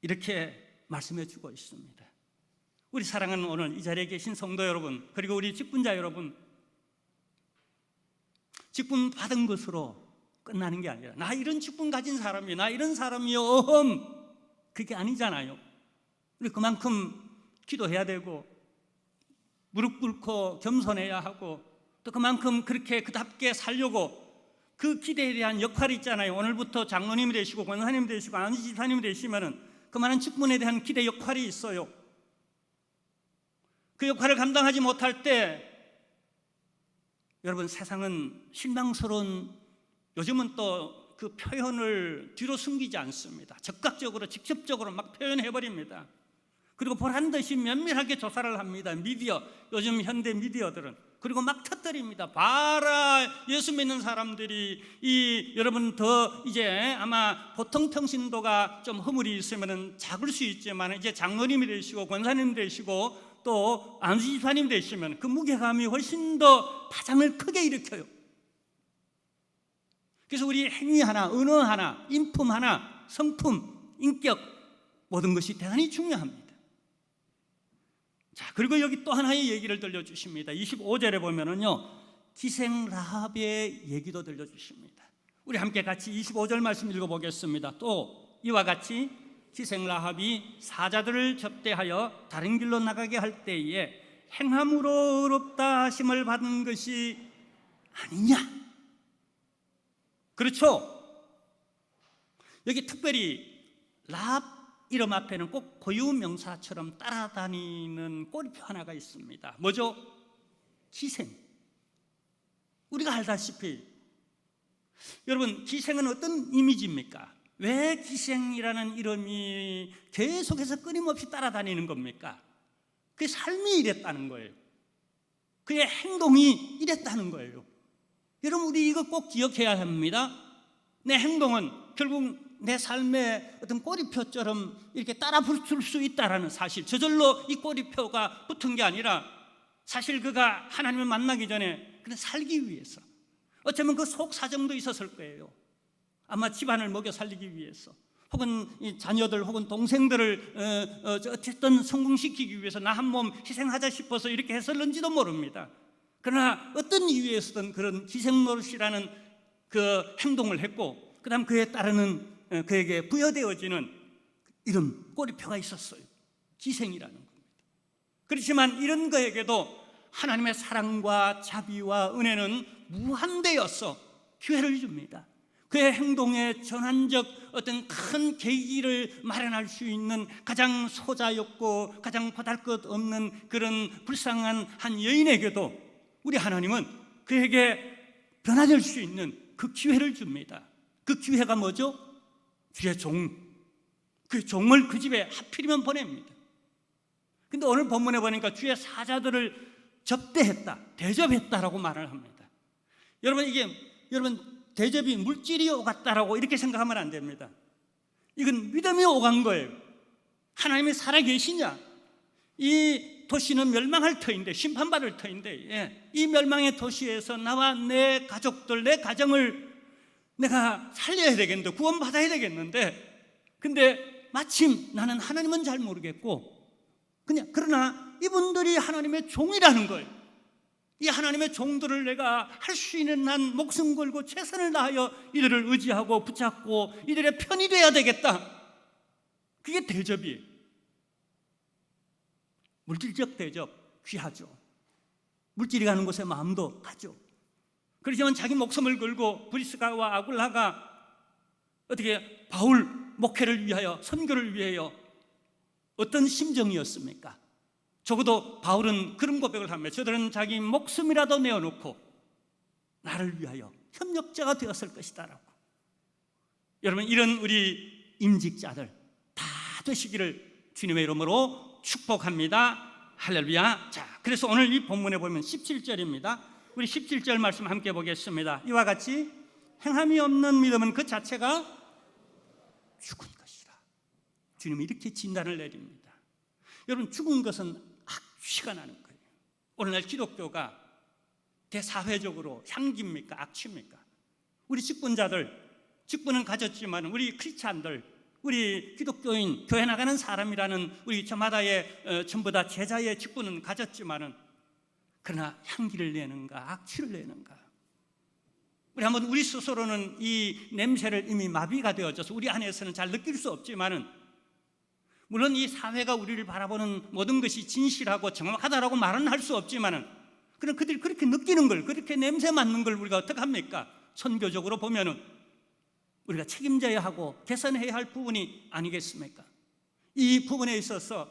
이렇게 말씀해 주고 있습니다. 우리 사랑하는 오늘 이 자리에 계신 성도 여러분, 그리고 우리 직분자 여러분, 직분 받은 것으로 끝나는 게 아니라 나 이런 직분 가진 사람이요, 나 이런 사람이요, 그게 아니잖아요. 우리 그만큼 기도해야 되고 무릎 꿇고 겸손해야 하고 또 그만큼 그렇게 그답게 살려고 그 기대에 대한 역할이 있잖아요. 오늘부터 장로님이 되시고 권사님이 되시고 안지사님이 되시면은 그만한 직분에 대한 기대 역할이 있어요. 그 역할을 감당하지 못할 때 여러분, 세상은 실망스러운, 요즘은 또 그 표현을 뒤로 숨기지 않습니다. 적극적으로 직접적으로 막 표현해버립니다. 그리고 보란듯이 면밀하게 조사를 합니다. 미디어, 요즘 현대 미디어들은. 그리고 막 터뜨립니다. 봐라, 예수 믿는 사람들이 여러분 더 이제 아마 보통 평신도가 좀 허물이 있으면 작을 수 있지만 이제 장로님이 되시고 권사님 되시고 또 안수집사님 되시면 그 무게감이 훨씬 더 파장을 크게 일으켜요. 그래서 우리 행위 하나, 언어 하나, 인품 하나, 성품, 인격, 모든 것이 대단히 중요합니다. 자, 그리고 여기 또 하나의 얘기를 들려주십니다. 25절에 보면은요, 기생 라합의 얘기도 들려주십니다. 우리 함께 같이 25절 말씀 읽어보겠습니다. 또 이와 같이 기생 라합이 사자들을 접대하여 다른 길로 나가게 할 때에 행함으로 의롭다 하심을 받은 것이 아니냐. 그렇죠? 여기 특별히 라합 이름 앞에는 꼭 고유명사처럼 따라다니는 꼬리표 하나가 있습니다. 뭐죠? 기생. 우리가 알다시피 여러분, 기생은 어떤 이미지입니까? 왜 기생이라는 이름이 계속해서 끊임없이 따라다니는 겁니까? 그의 삶이 이랬다는 거예요. 그의 행동이 이랬다는 거예요. 여러분, 우리 이거 꼭 기억해야 합니다. 내 행동은 결국 내 삶의 어떤 꼬리표처럼 이렇게 따라 붙을 수 있다라는 사실, 저절로 이 꼬리표가 붙은 게 아니라 사실 그가 하나님을 만나기 전에 그냥 살기 위해서, 어쩌면 그 속 사정도 있었을 거예요. 아마 집안을 먹여 살리기 위해서, 혹은 이 자녀들 혹은 동생들을 어쨌든 성공시키기 위해서 나 한 몸 희생하자 싶어서 이렇게 했을는지도 모릅니다. 그러나 어떤 이유에서든 그런 기생노릇이라는 그 행동을 했고, 그 다음 그에 따르는 그에게 부여되어지는 이름, 꼬리표가 있었어요. 기생이라는 겁니다. 그렇지만 이런 거에게도 하나님의 사랑과 자비와 은혜는 무한대여서 기회를 줍니다. 그의 행동에 전환적 어떤 큰 계기를 마련할 수 있는 가장 소자였고 가장 보잘것없는 그런 불쌍한 한 여인에게도 우리 하나님은 그에게 변화될 수 있는 그 기회를 줍니다. 그 기회가 뭐죠? 주의 종, 그 종을 그 집에 하필이면 보냅니다. 근데 오늘 본문에 보니까 주의 사자들을 접대했다, 대접했다라고 말을 합니다. 여러분, 이게 대접이 물질이 오갔다라고 이렇게 생각하면 안 됩니다. 이건 믿음이 오간 거예요. 하나님이 살아계시냐? 이 도시는 멸망할 터인데, 심판받을 터인데, 이 멸망의 도시에서 나와 내 가족들, 내 가정을 내가 살려야 되겠는데, 구원받아야 되겠는데, 근데 마침 나는 하나님은 잘 모르겠고 그러나 이분들이 하나님의 종이라는 거예요. 이 하나님의 종들을 내가 할 수 있는 한 목숨 걸고 최선을 다하여 이들을 의지하고 붙잡고 이들의 편이 돼야 되겠다. 그게 대접이에요. 물질적 대접 귀하죠. 물질이 가는 곳에 마음도 가죠. 그렇지만 자기 목숨을 걸고 브리스가와 아굴라가 어떻게 바울 목회를 위하여, 선교를 위하여 어떤 심정이었습니까? 적어도 바울은 그런 고백을 하며 저들은 자기 목숨이라도 내어놓고 나를 위하여 협력자가 되었을 것이다 라고. 여러분, 이런 우리 임직자들 다 되시기를 주님의 이름으로 축복합니다. 할렐루야. 자, 그래서 오늘 이 본문에 보면 17절입니다. 우리 17절 말씀 함께 보겠습니다. 이와 같이 행함이 없는 믿음은 그 자체가 죽은 것이라. 주님이 이렇게 진단을 내립니다. 여러분, 죽은 것은 악취가 나는 거예요. 오늘날 기독교가 대사회적으로 향기입니까? 악취입니까? 우리 직분은 가졌지만 우리 크리스찬들, 우리 기독교인, 교회 나가는 사람이라는 우리 저마다의 전부 다 제자의 직분은 가졌지만은 그러나 향기를 내는가, 악취를 내는가? 우리 스스로는 이 냄새를 이미 마비가 되어져서 우리 안에서는 잘 느낄 수 없지만은, 물론 이 사회가 우리를 바라보는 모든 것이 진실하고 정확하다라고 말은 할 수 없지만은, 그럼 그들이 그렇게 느끼는 걸, 그렇게 냄새 맡는 걸 우리가 어떻게 합니까? 선교적으로 보면은 우리가 책임져야 하고 개선해야 할 부분이 아니겠습니까? 이 부분에 있어서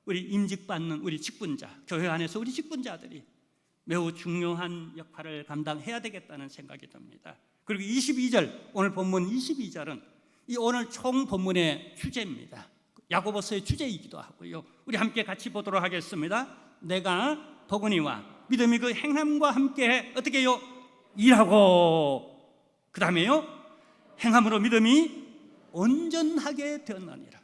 우리 임직받는 우리 직분자, 교회 안에서 우리 직분자들이 매우 중요한 역할을 감당해야 되겠다는 생각이 듭니다. 그리고 22절, 오늘 본문 22절은 이 오늘 총 본문의 주제입니다. 야고보서의 주제이기도 하고요. 우리 함께 같이 보도록 하겠습니다. 내가 보거니와 믿음이 그 행함과 함께 어떻게 해요? 일하고, 그 다음에요, 행함으로 믿음이 온전하게 되었느니라.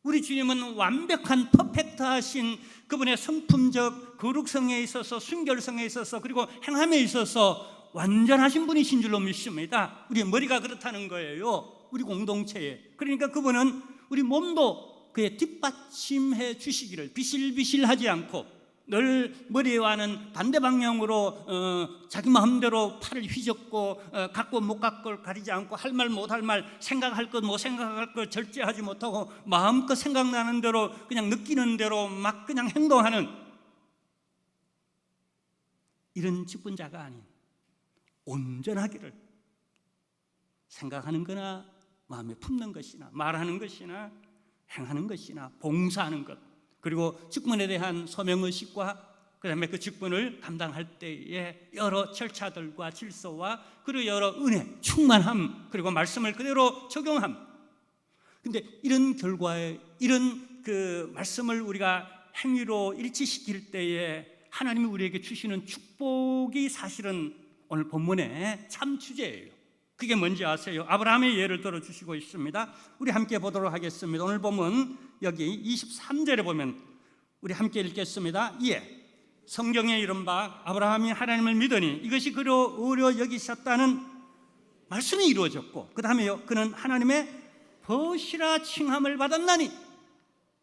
우리 주님은 완벽한 퍼펙트하신 그분의 성품적 거룩성에 있어서, 순결성에 있어서, 그리고 행함에 있어서 완전하신 분이신 줄로 믿습니다. 우리 머리가 그렇다는 거예요. 우리 공동체에. 그러니까 그분은 우리 몸도 그의 뒷받침해 주시기를, 비실비실하지 않고 늘 머리와는 반대 방향으로 자기 마음대로 팔을 휘젓고 갖고 못 갖고 가리지 않고, 할 말 못 할 말, 생각할 것 못 생각할 것 절제하지 못하고 마음껏 생각나는 대로 그냥 느끼는 대로 막 그냥 행동하는 이런 직분자가 아닌 온전하기를, 생각하는 거나 마음에 품는 것이나 말하는 것이나 행하는 것이나 봉사하는 것, 그리고 직분에 대한 소명의식과 그 다음에 그 직분을 감당할 때의 여러 절차들과 질서와 그리고 여러 은혜, 충만함, 그리고 말씀을 그대로 적용함. 근데 이런 결과에, 이런 그 말씀을 우리가 행위로 일치시킬 때에 하나님이 우리에게 주시는 축복이 사실은 오늘 본문의 참 주제예요. 그게 뭔지 아세요? 아브라함의 예를 들어주시고 있습니다. 우리 함께 보도록 하겠습니다. 오늘 본문 여기 23절에 보면 우리 함께 읽겠습니다. 예, 성경에 이른바 아브라함이 하나님을 믿으니 이것이 그로 의로 여기셨다는 말씀이 이루어졌고, 그 다음에요, 그는 하나님의 벗이라 칭함을 받았나니.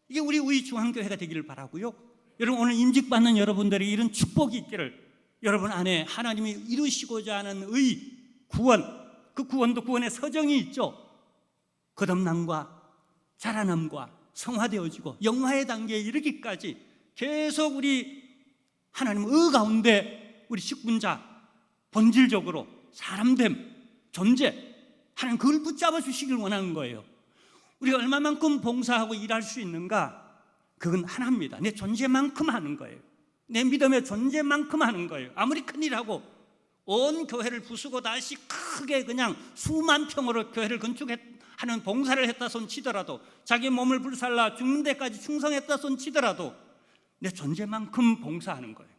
이게 우리 중앙교회가 되기를 바라고요. 여러분, 오늘 임직받는 여러분들이 이런 축복이 있기를, 여러분 안에 하나님이 이루시고자 하는 의, 구원, 그 구원도 구원의 서정이 있죠. 거듭남과 자라남과 성화되어지고 영화의 단계에 이르기까지 계속 우리 하나님 의 가운데 우리 직분자, 본질적으로 사람됨, 존재, 하나님 그걸 붙잡아 주시길 원하는 거예요. 우리가 얼마만큼 봉사하고 일할 수 있는가? 그건 하나입니다. 내 존재만큼 하는 거예요. 내 믿음의 존재만큼 하는 거예요. 아무리 큰일하고 온 교회를 부수고 다시 크게 그냥 수만 평으로 교회를 건축하는 봉사를 했다 손 치더라도, 자기 몸을 불살라 죽는 데까지 충성했다 손 치더라도 내 존재만큼 봉사하는 거예요,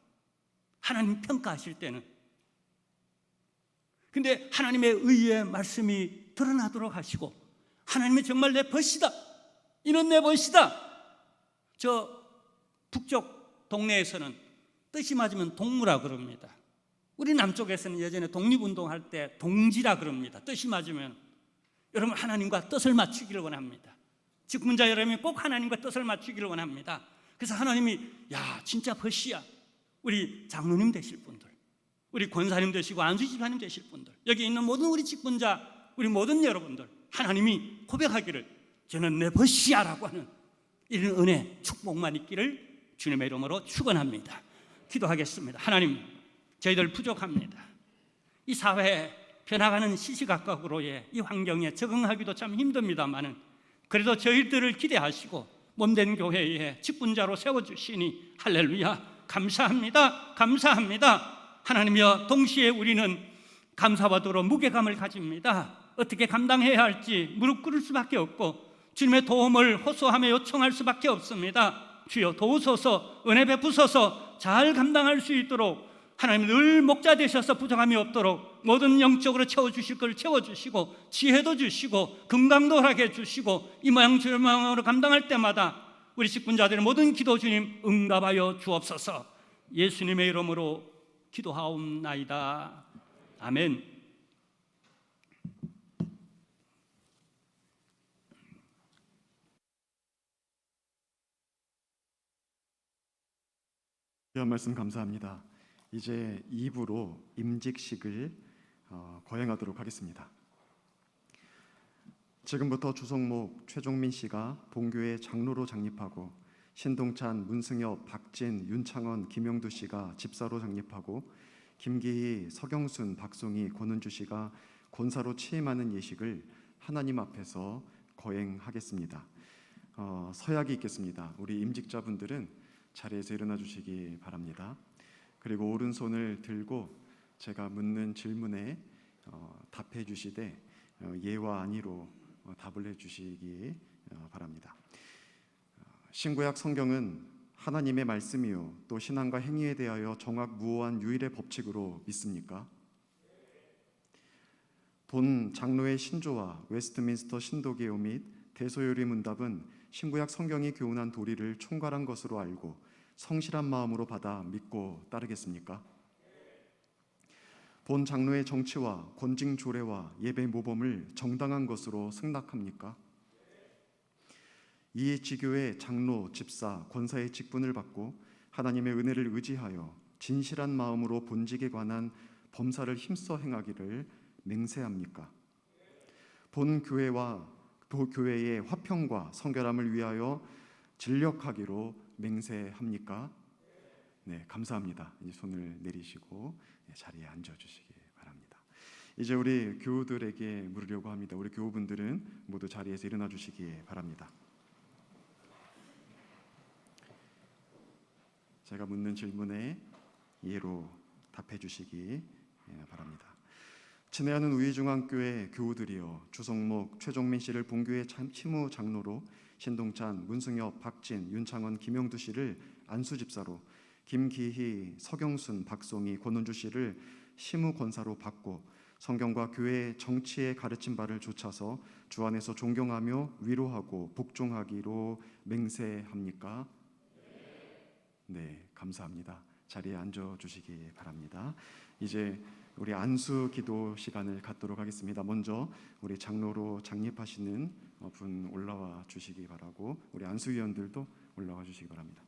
하나님 평가하실 때는. 근데 하나님의 의의 말씀이 드러나도록 하시고, 하나님이 정말 내 벗이다, 이는 내 벗이다. 저 북쪽 동네에서는 뜻이 맞으면 동무라 그럽니다. 우리 남쪽에서는 예전에 독립운동할 때 동지라 그럽니다. 뜻이 맞으면. 여러분, 하나님과 뜻을 맞추기를 원합니다. 직분자 여러분이 꼭 하나님과 뜻을 맞추기를 원합니다. 그래서 하나님이 야 진짜 벌시야. 우리 장로님 되실 분들, 우리 권사님 되시고 안수집사님 되실 분들, 여기 있는 모든 우리 직분자, 우리 모든 여러분들, 하나님이 고백하기를 저는 내 벗이야라고 하는 이런 은혜, 축복만 있기를 주님의 이름으로 축원합니다. 기도하겠습니다. 하나님, 저희들 부족합니다. 이 사회 변화가는 시시각각으로의 이 환경에 적응하기도 참 힘듭니다만은 그래도 저희들을 기대하시고 몸된 교회에 직분자로 세워주시니 할렐루야, 감사합니다. 감사합니다. 하나님이여, 동시에 우리는 감사받으러 무게감을 가집니다. 어떻게 감당해야 할지 무릎 꿇을 수밖에 없고 주님의 도움을 호소하며 요청할 수밖에 없습니다. 주여 도우소서, 은혜 베푸소서, 잘 감당할 수 있도록 하나님 늘 목자 되셔서 부족함이 없도록 모든 영적으로 채워주실 걸 채워주시고 지혜도 주시고 건강도 하게 해주시고 이 모양 저 모양으로 감당할 때마다 우리 직분자들의 모든 기도 주님 응답하여 주옵소서. 예수님의 이름으로 기도하옵나이다. 아멘. 귀한 말씀 감사합니다. 이제 2부로 임직식을 거행하도록 하겠습니다. 지금부터 주성목 최종민 씨가 본교회 장로로 장립하고 신동찬, 문승엽, 박진, 윤창원, 김영두 씨가 집사로 장립하고 김기희, 서경순, 박송희, 권은주 씨가 권사로 취임하는 예식을 하나님 앞에서 거행하겠습니다. 서약이 있겠습니다. 우리 임직자분들은 자리에서 일어나 주시기 바랍니다. 그리고 오른손을 들고 제가 묻는 질문에 답해 주시되 예와 아니로 답을 해 주시기 바랍니다. 신구약 성경은 하나님의 말씀이요 또 신앙과 행위에 대하여 정확무오한 유일의 법칙으로 믿습니까? 본 장로의 신조와 웨스트민스터 신도개요 및 대소요리 문답은 신구약 성경이 교훈한 도리를 총괄한 것으로 알고 성실한 마음으로 받아 믿고 따르겠습니까? 본 장로의 정치와 권징 조례와 예배 모범을 정당한 것으로 승낙합니까? 이 지교의 장로, 집사, 권사의 직분을 받고 하나님의 은혜를 의지하여 진실한 마음으로 본직에 관한 범사를 힘써 행하기를 맹세합니까? 본 교회와 교회의 화평과 성결함을 위하여 진력하기로 맹세합니까? 네, 감사합니다. 이제 손을 내리시고 자리에 앉아주시기 바랍니다. 이제 우리 교우들에게 물으려고 합니다. 우리 교우분들은 모두 자리에서 일어나 주시기 바랍니다. 제가 묻는 질문에 예로 답해 주시기 바랍니다. 친애하는 우이중앙교회 교우들이여, 주성목 최종민 씨를 본교회 치무 장로로, 신동찬, 문승엽, 박진, 윤창원, 김영두 씨를 안수집사로, 김기희, 서경순, 박송희, 권은주 씨를 시무권사로 받고 성경과 교회의 정치에 가르친 바를 좇아서 주 안에서 존경하며 위로하고 복종하기로 맹세합니까? 네, 감사합니다. 자리에 앉아 주시기 바랍니다. 이제 우리 안수 기도 시간을 갖도록 하겠습니다. 먼저 우리 장로로 장립하시는 분 올라와 주시기 바라고, 우리 안수위원들도 올라와 주시기 바랍니다.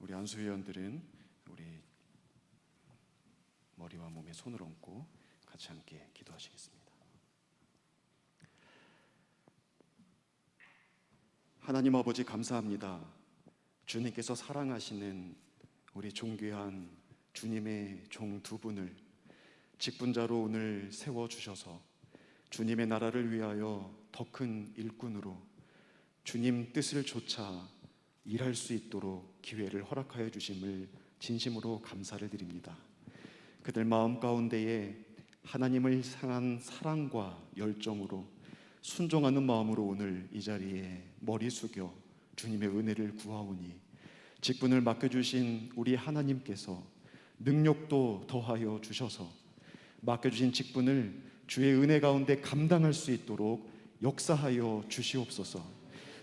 우리 안수위원들은 우리 머리와 몸에 손을 얹고 같이 함께 기도하시겠습니다. 하나님 아버지 감사합니다. 주님께서 사랑하시는 우리 존귀한 주님의 종 두 분을 직분자로 오늘 세워주셔서 주님의 나라를 위하여 더 큰 일꾼으로 주님 뜻을 좇아 일할 수 있도록 기회를 허락하여 주심을 진심으로 감사를 드립니다. 그들 마음 가운데에 하나님을 향한 사랑과 열정으로 순종하는 마음으로 오늘 이 자리에 머리 숙여 주님의 은혜를 구하오니 직분을 맡겨주신 우리 하나님께서 능력도 더하여 주셔서 맡겨주신 직분을 주의 은혜 가운데 감당할 수 있도록 역사하여 주시옵소서.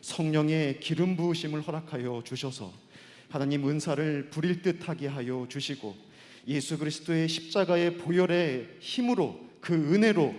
성령의 기름 부으심을 허락하여 주셔서 하나님 은사를 부릴 듯하게 하여 주시고 예수 그리스도의 십자가의 보혈의 힘으로 그 은혜로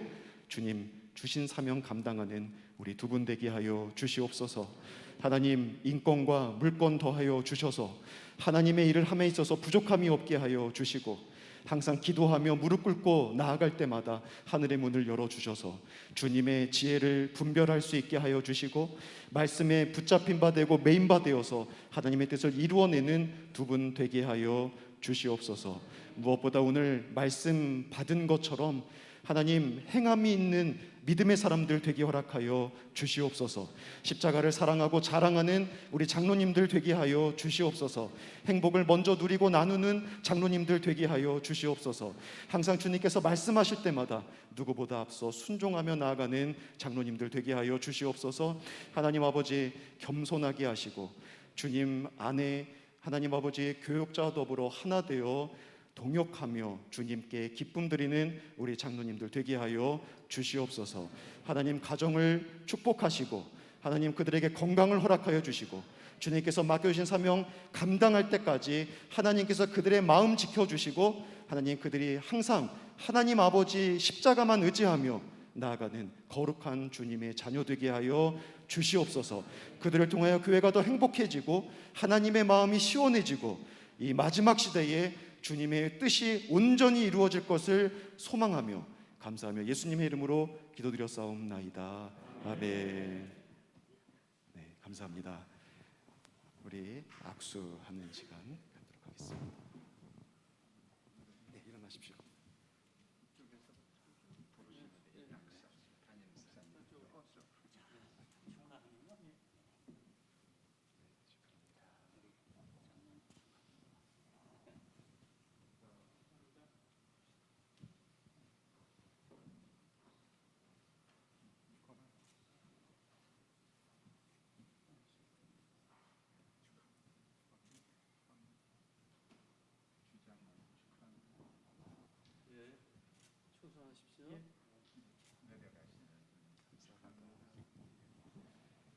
주님 주신 사명 감당하는 우리 두 분 되게 하여 주시옵소서. 하나님 인권과 물권 더하여 주셔서 하나님의 일을 함에 있어서 부족함이 없게 하여 주시고 항상 기도하며 무릎 꿇고 나아갈 때마다 하늘의 문을 열어주셔서 주님의 지혜를 분별할 수 있게 하여 주시고 말씀에 붙잡힌 바 되고 메인 바 되어서 하나님의 뜻을 이루어내는 두 분 되게 하여 주시옵소서. 무엇보다 오늘 말씀 받은 것처럼 하나님 행함이 있는 믿음의 사람들 되게 허락하여 주시옵소서. 십자가를 사랑하고 자랑하는 우리 장로님들 되게 하여 주시옵소서. 행복을 먼저 누리고 나누는 장로님들 되게 하여 주시옵소서. 항상 주님께서 말씀하실 때마다 누구보다 앞서 순종하며 나아가는 장로님들 되게 하여 주시옵소서. 하나님 아버지 겸손하게 하시고 주님 안에 하나님 아버지 교육자와 더불어 하나 되어 동역하며 주님께 기쁨 드리는 우리 장로님들 되게 하여 주시옵소서. 하나님 가정을 축복하시고 하나님 그들에게 건강을 허락하여 주시고 주님께서 맡겨주신 사명 감당할 때까지 하나님께서 그들의 마음 지켜주시고 하나님 그들이 항상 하나님 아버지 십자가만 의지하며 나아가는 거룩한 주님의 자녀 되게 하여 주시옵소서. 그들을 통하여 교회가 더 행복해지고 하나님의 마음이 시원해지고 이 마지막 시대에 주님의 뜻이 온전히 이루어질 것을 소망하며 감사하며 예수님의 이름으로 기도드렸사옵나이다. 아멘. 네, 감사합니다. 우리 악수하는 시간 갖도록 하겠습니다. 네, 일어나십시오.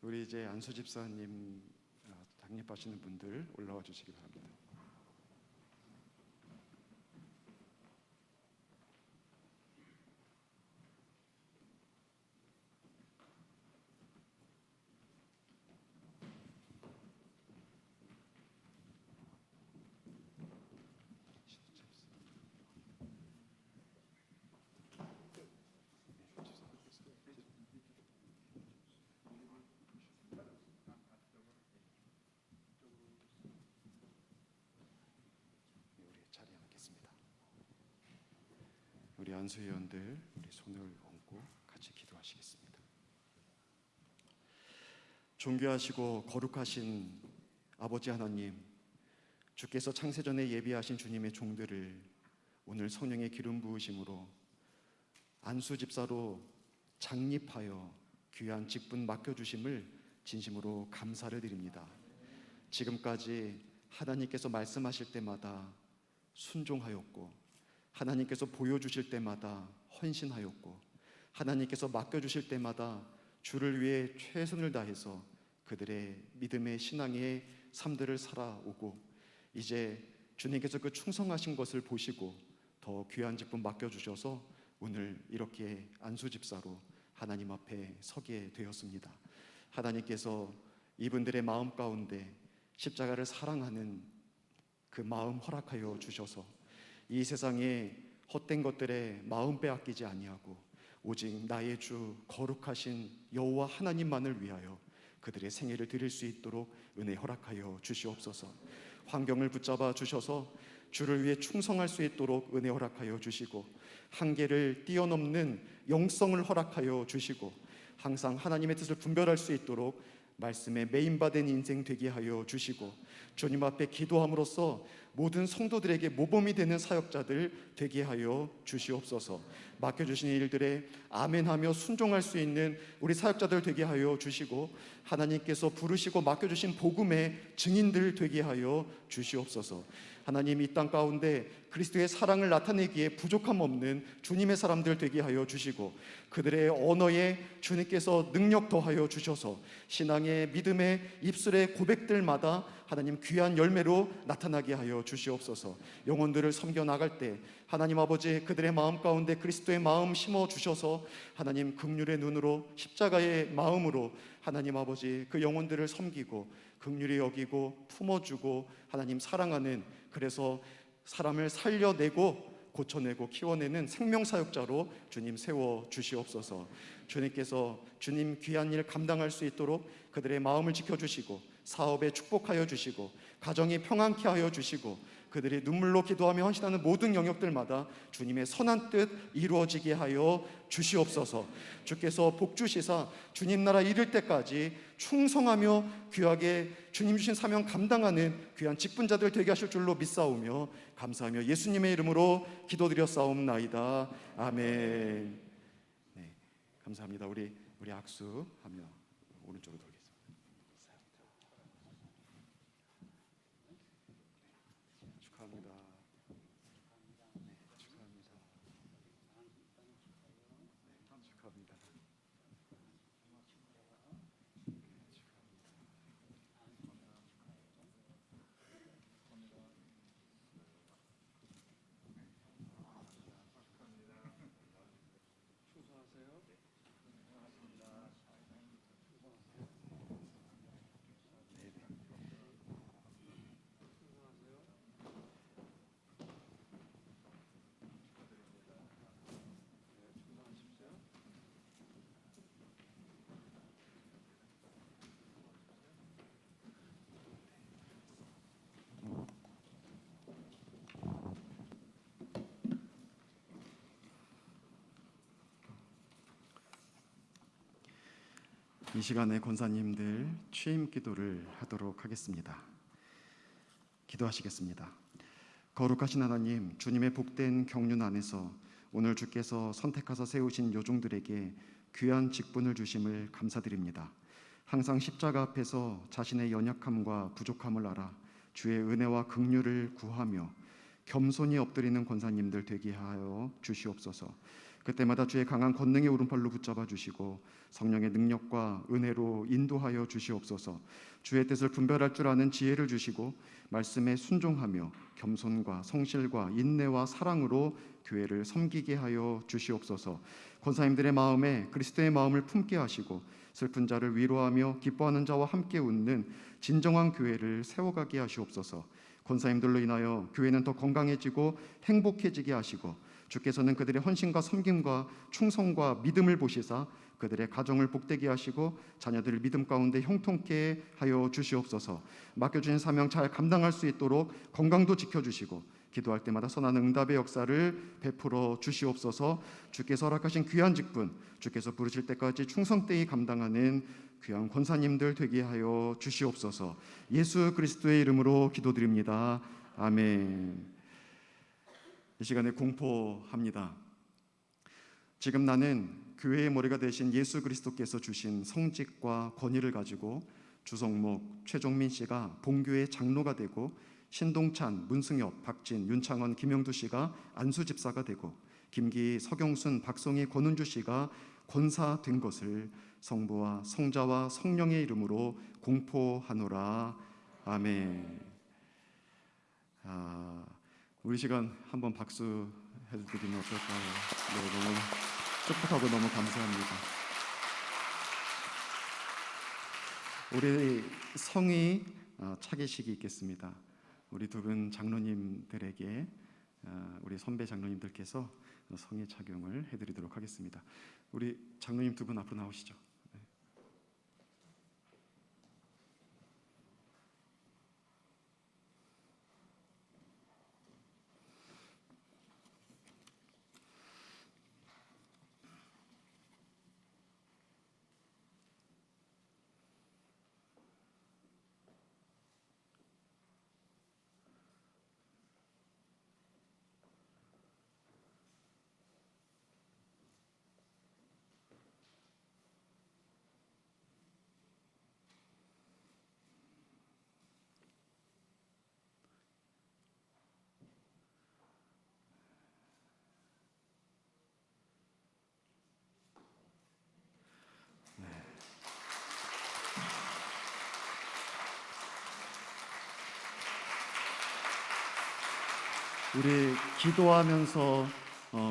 우리 이제 안수 집사님 당립하시는 분들 올라와 주시기 바랍니다. 우리 안수위원들 우리 손을 얹고 같이 기도하시겠습니다. 존귀하시고 거룩하신 아버지 하나님, 주께서 창세전에 예비하신 주님의 종들을 오늘 성령의 기름 부으심으로 안수 집사로 장립하여 귀한 직분 맡겨주심을 진심으로 감사를 드립니다. 지금까지 하나님께서 말씀하실 때마다 순종하였고 하나님께서 보여주실 때마다 헌신하였고 하나님께서 맡겨주실 때마다 주를 위해 최선을 다해서 그들의 믿음의 신앙의 삶들을 살아오고 이제 주님께서 그 충성하신 것을 보시고 더 귀한 직분 맡겨주셔서 오늘 이렇게 안수집사로 하나님 앞에 서게 되었습니다. 하나님께서 이분들의 마음 가운데 십자가를 사랑하는 그 마음 허락하여 주셔서 이 세상에 헛된 것들에 마음 빼앗기지 아니하고 오직 나의 주 거룩하신 여호와 하나님만을 위하여 그들의 생애를 드릴 수 있도록 은혜 허락하여 주시옵소서. 환경을 붙잡아 주셔서 주를 위해 충성할 수 있도록 은혜 허락하여 주시고 한계를 뛰어넘는 영성을 허락하여 주시고 항상 하나님의 뜻을 분별할 수 있도록 말씀에 메인바된 인생 되게 하여 주시고 주님 앞에 기도함으로써 모든 성도들에게 모범이 되는 사역자들 되게 하여 주시옵소서. 맡겨주신 일들에 아멘하며 순종할 수 있는 우리 사역자들 되게 하여 주시고, 하나님께서 부르시고 맡겨주신 복음의 증인들 되게 하여 주시옵소서. 하나님, 이 땅 가운데 그리스도의 사랑을 나타내기에 부족함 없는 주님의 사람들 되게 하여 주시고, 그들의 언어에 주님께서 능력 더하여 주셔서 신앙의 믿음의 입술의 고백들마다 하나님 귀한 열매로 나타나게 하여 주시옵소서. 영혼들을 섬겨 나갈 때 하나님 아버지, 그들의 마음 가운데 그리스도의 마음 심어 주셔서 하나님 긍휼의 눈으로, 십자가의 마음으로 하나님 아버지 그 영혼들을 섬기고 긍휼히 여기고 품어주고 하나님 사랑하는, 그래서 사람을 살려내고 고쳐내고 키워내는 생명사역자로 주님 세워 주시옵소서. 주님께서 주님 귀한 일 감당할 수 있도록 그들의 마음을 지켜주시고, 사업에 축복하여 주시고, 가정이 평안케 하여 주시고, 그들이 눈물로 기도하며 헌신하는 모든 영역들마다 주님의 선한 뜻 이루어지게 하여 주시옵소서. 주께서 복주시사 주님 나라 이를 때까지 충성하며 귀하게 주님 주신 사명 감당하는 귀한 직분자들 되게 하실 줄로 믿사오며 감사하며 예수님의 이름으로 기도드렸사옵나이다. 아멘. 네, 감사합니다. 우리 악수하며 오른쪽으로 돌겠습니다. 축하합니다. 네, 축하합니다. 네, 축하합니다. 이 시간에 권사님들 취임 기도를 하도록 하겠습니다. 기도하시겠습니다. 거룩하신 하나님, 주님의 복된 경륜 안에서 오늘 주께서 선택하사 세우신 요종들에게 귀한 직분을 주심을 감사드립니다. 항상 십자가 앞에서 자신의 연약함과 부족함을 알아 주의 은혜와 긍휼을 구하며 겸손히 엎드리는 권사님들 되게 하여 주시옵소서. 그때마다 주의 강한 권능의 오른팔로 붙잡아 주시고 성령의 능력과 은혜로 인도하여 주시옵소서. 주의 뜻을 분별할 줄 아는 지혜를 주시고 말씀에 순종하며 겸손과 성실과 인내와 사랑으로 교회를 섬기게 하여 주시옵소서. 권사님들의 마음에 그리스도의 마음을 품게 하시고 슬픈 자를 위로하며 기뻐하는 자와 함께 웃는 진정한 교회를 세워가게 하시옵소서. 권사님들로 인하여 교회는 더 건강해지고 행복해지게 하시고 주께서는 그들의 헌신과 섬김과 충성과 믿음을 보시사 그들의 가정을 복되게 하시고 자녀들을 믿음 가운데 형통케 하여 주시옵소서. 맡겨주신 사명 잘 감당할 수 있도록 건강도 지켜주시고 기도할 때마다 선한 응답의 역사를 베풀어 주시옵소서. 주께서 허락하신 귀한 직분, 주께서 부르실 때까지 충성되이 감당하는 귀한 권사님들 되게 하여 주시옵소서. 예수 그리스도의 이름으로 기도드립니다. 아멘. 이 시간에 공포합니다. 지금 나는 교회의 머리가 되신 예수 그리스도께서 주신 성직과 권위를 가지고 주성목, 최종민 씨가 본교의 장로가 되고 신동찬, 문승엽, 박진, 윤창원, 김영두 씨가 안수 집사가 되고 김기, 서경순, 박성희, 권은주 씨가 권사 된 것을 성부와 성자와 성령의 이름으로 공포하노라. 아멘. 우리 시간 한번 박수 해드리면 어떨까요? 네, 너무 축복하고 너무 감사합니다. 우리 성의 차기식이 있겠습니다. 우리 두 분 장로님들에게 우리 선배 장로님들께서 성의 착용을 해드리도록 하겠습니다. 우리 장로님 두 분 앞으로 나오시죠. 우리 기도하면서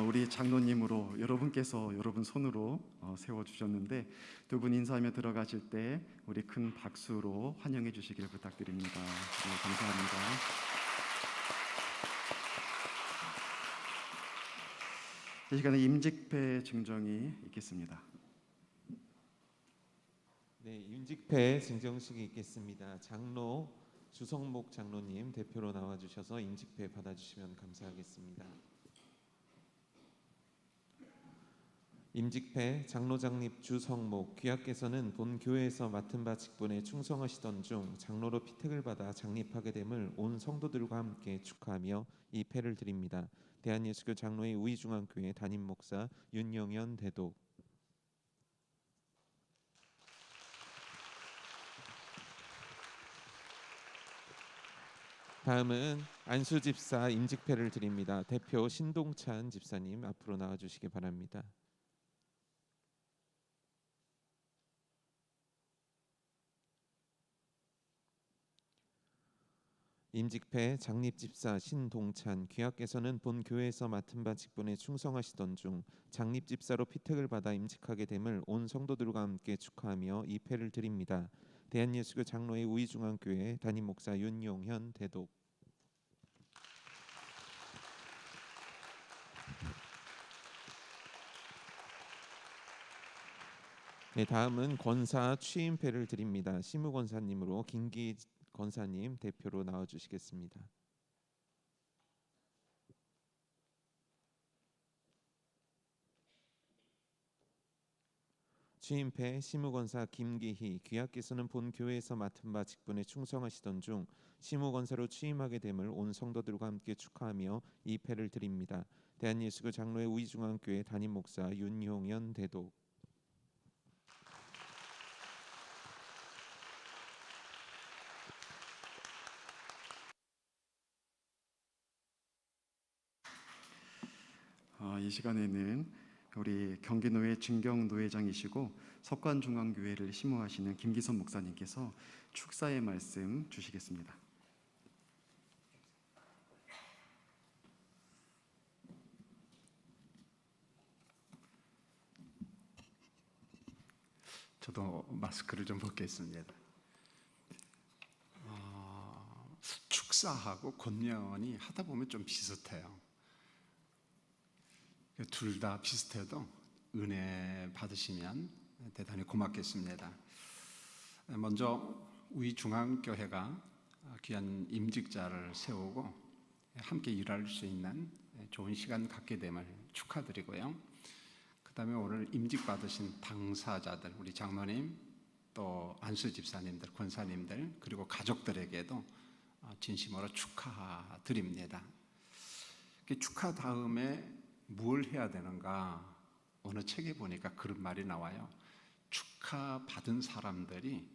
우리 장로님으로 여러분께서 여러분 손으로 세워주셨는데 두 분 인사하며 들어가실 때 우리 큰 박수로 환영해 주시길 부탁드립니다. 네, 감사합니다. 이 시간에 임직패 증정이 있겠습니다. 네, 임직패 증정식이 있겠습니다. 장로 주성목 장로님 대표로 나와주셔서 임직패 받아주시면 감사하겠습니다. 임직패 장로장립 주성목 귀하께서는 본 교회에서 맡은 바 직분에 충성하시던 중 장로로 피택을 받아 장립하게 됨을 온 성도들과 함께 축하하며 이 패를 드립니다. 대한예수교 장로회 우이중앙교회 담임 목사 윤영현 대독. 다음은 안수 집사 임직패를 드립니다. 대표 신동찬 집사님 앞으로 나와 주시기 바랍니다. 임직패 장립집사 신동찬 귀하께서는 본 교회에서 맡은 바 직분에 충성하시던 중 장립집사로 피택을 받아 임직하게 됨을 온 성도들과 함께 축하하며 이 패를 드립니다. 대한예수교 장로회 우이중앙교회 담임 목사 윤용현 대독. 네, 다음은 권사 취임패를 드립니다. 시무 권사님으로 김기 권사님 대표로 나와 주시겠습니다. 취임패 시무권사 김기희 귀하께서는 본 교회에서 맡은 바 직분에 충성하시던 중 시무권사로 취임하게 됨을 온 성도들과 함께 축하하며 이 패를 드립니다. 대한예수교 장로회 우이중앙교회 담임 목사 윤용현 대독. 이 시간에는 우리 경기노회 진경노회장이시고 석관중앙교회를 심호하시는 김기선 목사님께서 축사의 말씀 주시겠습니다. 저도 마스크를 좀 벗겠습니다. 축사하고 권면이 하다 보면 좀 비슷해요. 둘 다 비슷해도 은혜 받으시면 대단히 고맙겠습니다. 먼저 우리 중앙교회가 귀한 임직자를 세우고 함께 일할 수 있는 좋은 시간 갖게 됨을 축하드리고요. 그 다음에 오늘 임직 받으신 당사자들, 우리 장로님, 또 안수 집사님들, 권사님들, 그리고 가족들에게도 진심으로 축하드립니다. 축하 다음에 뭘 해야 되는가? 어느 책에 보니까 그런 말이 나와요. 축하받은 사람들이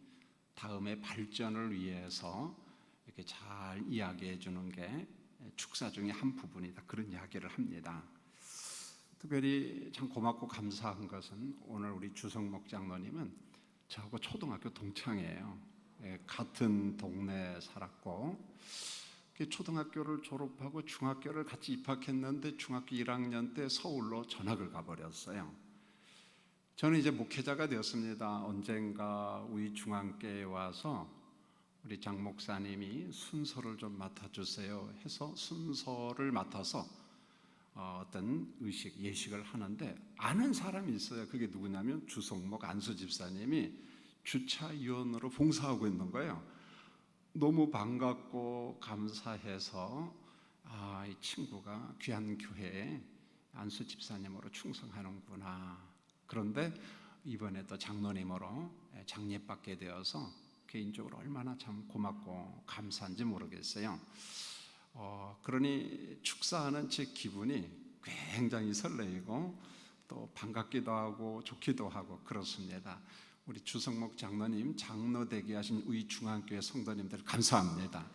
다음에 발전을 위해서 이렇게 잘 이야기해 주는 게 축사 중에 한 부분이다. 그런 이야기를 합니다. 특별히 참 고맙고 감사한 것은 오늘 우리 주성목 장로님은 저하고 초등학교 동창이에요. 같은 동네에 살았고 초등학교를 졸업하고 중학교를 같이 입학했는데 중학교 1학년 때 서울로 전학을 가버렸어요. 저는 이제 목회자가 되었습니다. 언젠가 우리 중앙교회에 와서 우리 장 목사님이 순서를 좀 맡아주세요 해서 순서를 맡아서 어떤 의식, 예식을 하는데 아는 사람이 있어요. 그게 누구냐면 주성목 안수 집사님이 주차위원으로 봉사하고 있는 거예요. 너무 반갑고 감사해서 이 친구가 귀한 교회에 안수 집사님으로 충성하는구나. 그런데 이번에 또 장로님으로 장례받게 되어서 개인적으로 얼마나 참 고맙고 감사한지 모르겠어요. 그러니 축사하는 제 기분이 굉장히 설레이고 또 반갑기도 하고 좋기도 하고 그렇습니다. 우리 주성목 장로님 장로 되게 하신 우리 중앙교회 성도님들 감사합니다.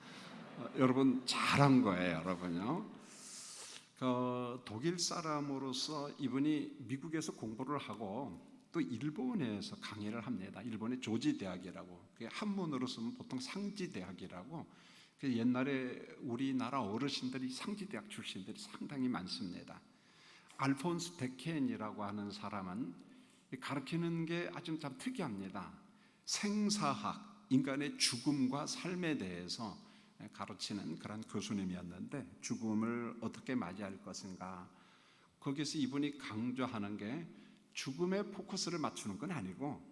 여러분 잘한 거예요, 여러분요. 독일 사람으로서 이분이 미국에서 공부를 하고 또 일본에서 강의를 합니다. 일본의 조지 대학이라고, 한문으로 쓰면 보통 상지 대학이라고 그 옛날에 우리나라 어르신들이 상지대학 출신들이 상당히 많습니다. 알폰스 데켄이라고 하는 사람은 가르치는 게 아주 참 특이합니다. 생사학, 인간의 죽음과 삶에 대해서 가르치는 그런 교수님이었는데, 죽음을 어떻게 맞이할 것인가, 거기서 이분이 강조하는 게 죽음에 포커스를 맞추는 건 아니고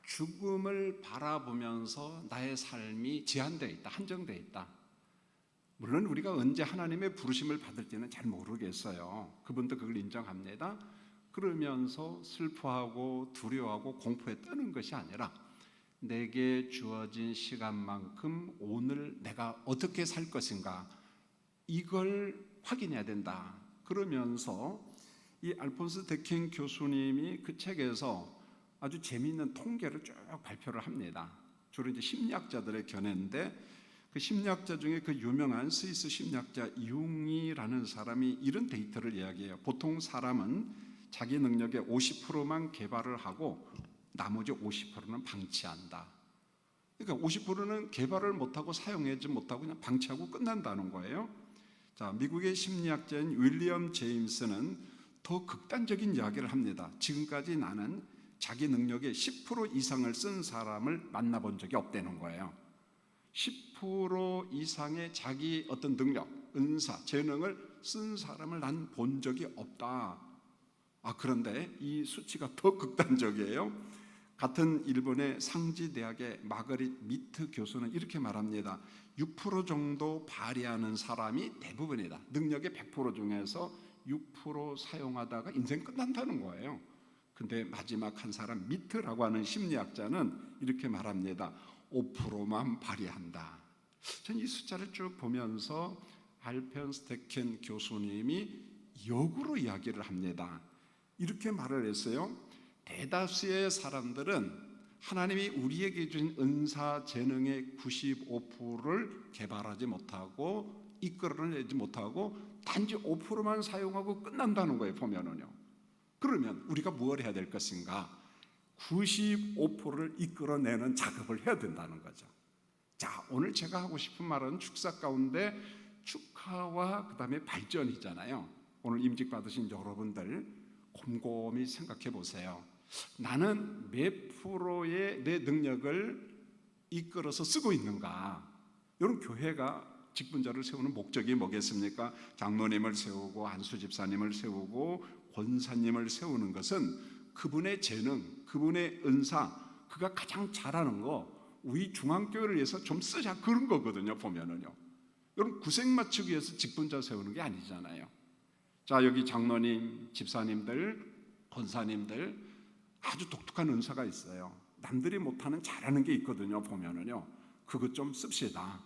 죽음을 바라보면서 나의 삶이 제한되어 있다, 한정되어 있다. 물론 우리가 언제 하나님의 부르심을 받을지는 잘 모르겠어요. 그분도 그걸 인정합니다. 그러면서 슬퍼하고 두려워하고 공포에 떠는 것이 아니라 내게 주어진 시간만큼 오늘 내가 어떻게 살 것인가, 이걸 확인해야 된다. 그러면서 이 알폰스 데켄 교수님이 그 책에서 아주 재미있는 통계를 쭉 발표를 합니다. 주로 이제 심리학자들의 견해인데, 그 심리학자 중에 그 유명한 스위스 심리학자 융이라는 사람이 이런 데이터를 이야기해요. 보통 사람은 자기 능력의 50%만 개발을 하고 나머지 50%는 방치한다. 그러니까 50%는 개발을 못하고 사용하지 못하고 그냥 방치하고 끝난다는 거예요. 자, 미국의 심리학자인 윌리엄 제임스는 더 극단적인 이야기를 합니다. 지금까지 나는 자기 능력의 10% 이상을 쓴 사람을 만나본 적이 없다는 거예요. 10% 이상의 자기 어떤 능력, 은사, 재능을 쓴 사람을 난 본 적이 없다. 그런데 이 수치가 더 극단적이에요. 같은 일본의 상지 대학의 마거릿 미트 교수는 이렇게 말합니다. 6% 정도 발휘하는 사람이 대부분이다. 능력의 100% 중에서 6% 사용하다가 인생 끝난다는 거예요. 근데 마지막 한 사람 미트라고 하는 심리학자는 이렇게 말합니다. 5%만 발휘한다. 전 이 숫자를 쭉 보면서 알폰스 데켄 교수님이 역으로 이야기를 합니다. 이렇게 말을 했어요. 대다수의 사람들은 하나님이 우리에게 주신 은사 재능의 95%를 개발하지 못하고 이끌어내지 못하고 단지 5%만 사용하고 끝난다는 거예요, 보면은요. 그러면 우리가 뭘 해야 될 것인가? 95%를 이끌어내는 작업을 해야 된다는 거죠. 자, 오늘 제가 하고 싶은 말은 축사 가운데 축하와 그 다음에 발전이잖아요. 오늘 임직 받으신 여러분들 곰곰이 생각해 보세요. 나는 몇 프로의 내 능력을 이끌어서 쓰고 있는가? 여러분, 교회가 직분자를 세우는 목적이 뭐겠습니까? 장로님을 세우고 안수 집사님을 세우고 권사님을 세우는 것은 그분의 재능, 그분의 은사, 그가 가장 잘하는 거 우리 중앙교회를 위해서 좀 쓰자, 그런 거거든요. 보면은요. 여러분, 구색 맞추기 위해서 직분자 세우는 게 아니잖아요. 자, 여기 장로님, 집사님들, 권사님들 아주 독특한 은사가 있어요. 남들이 못하는 잘하는 게 있거든요. 보면은요. 그것 좀 씁시다.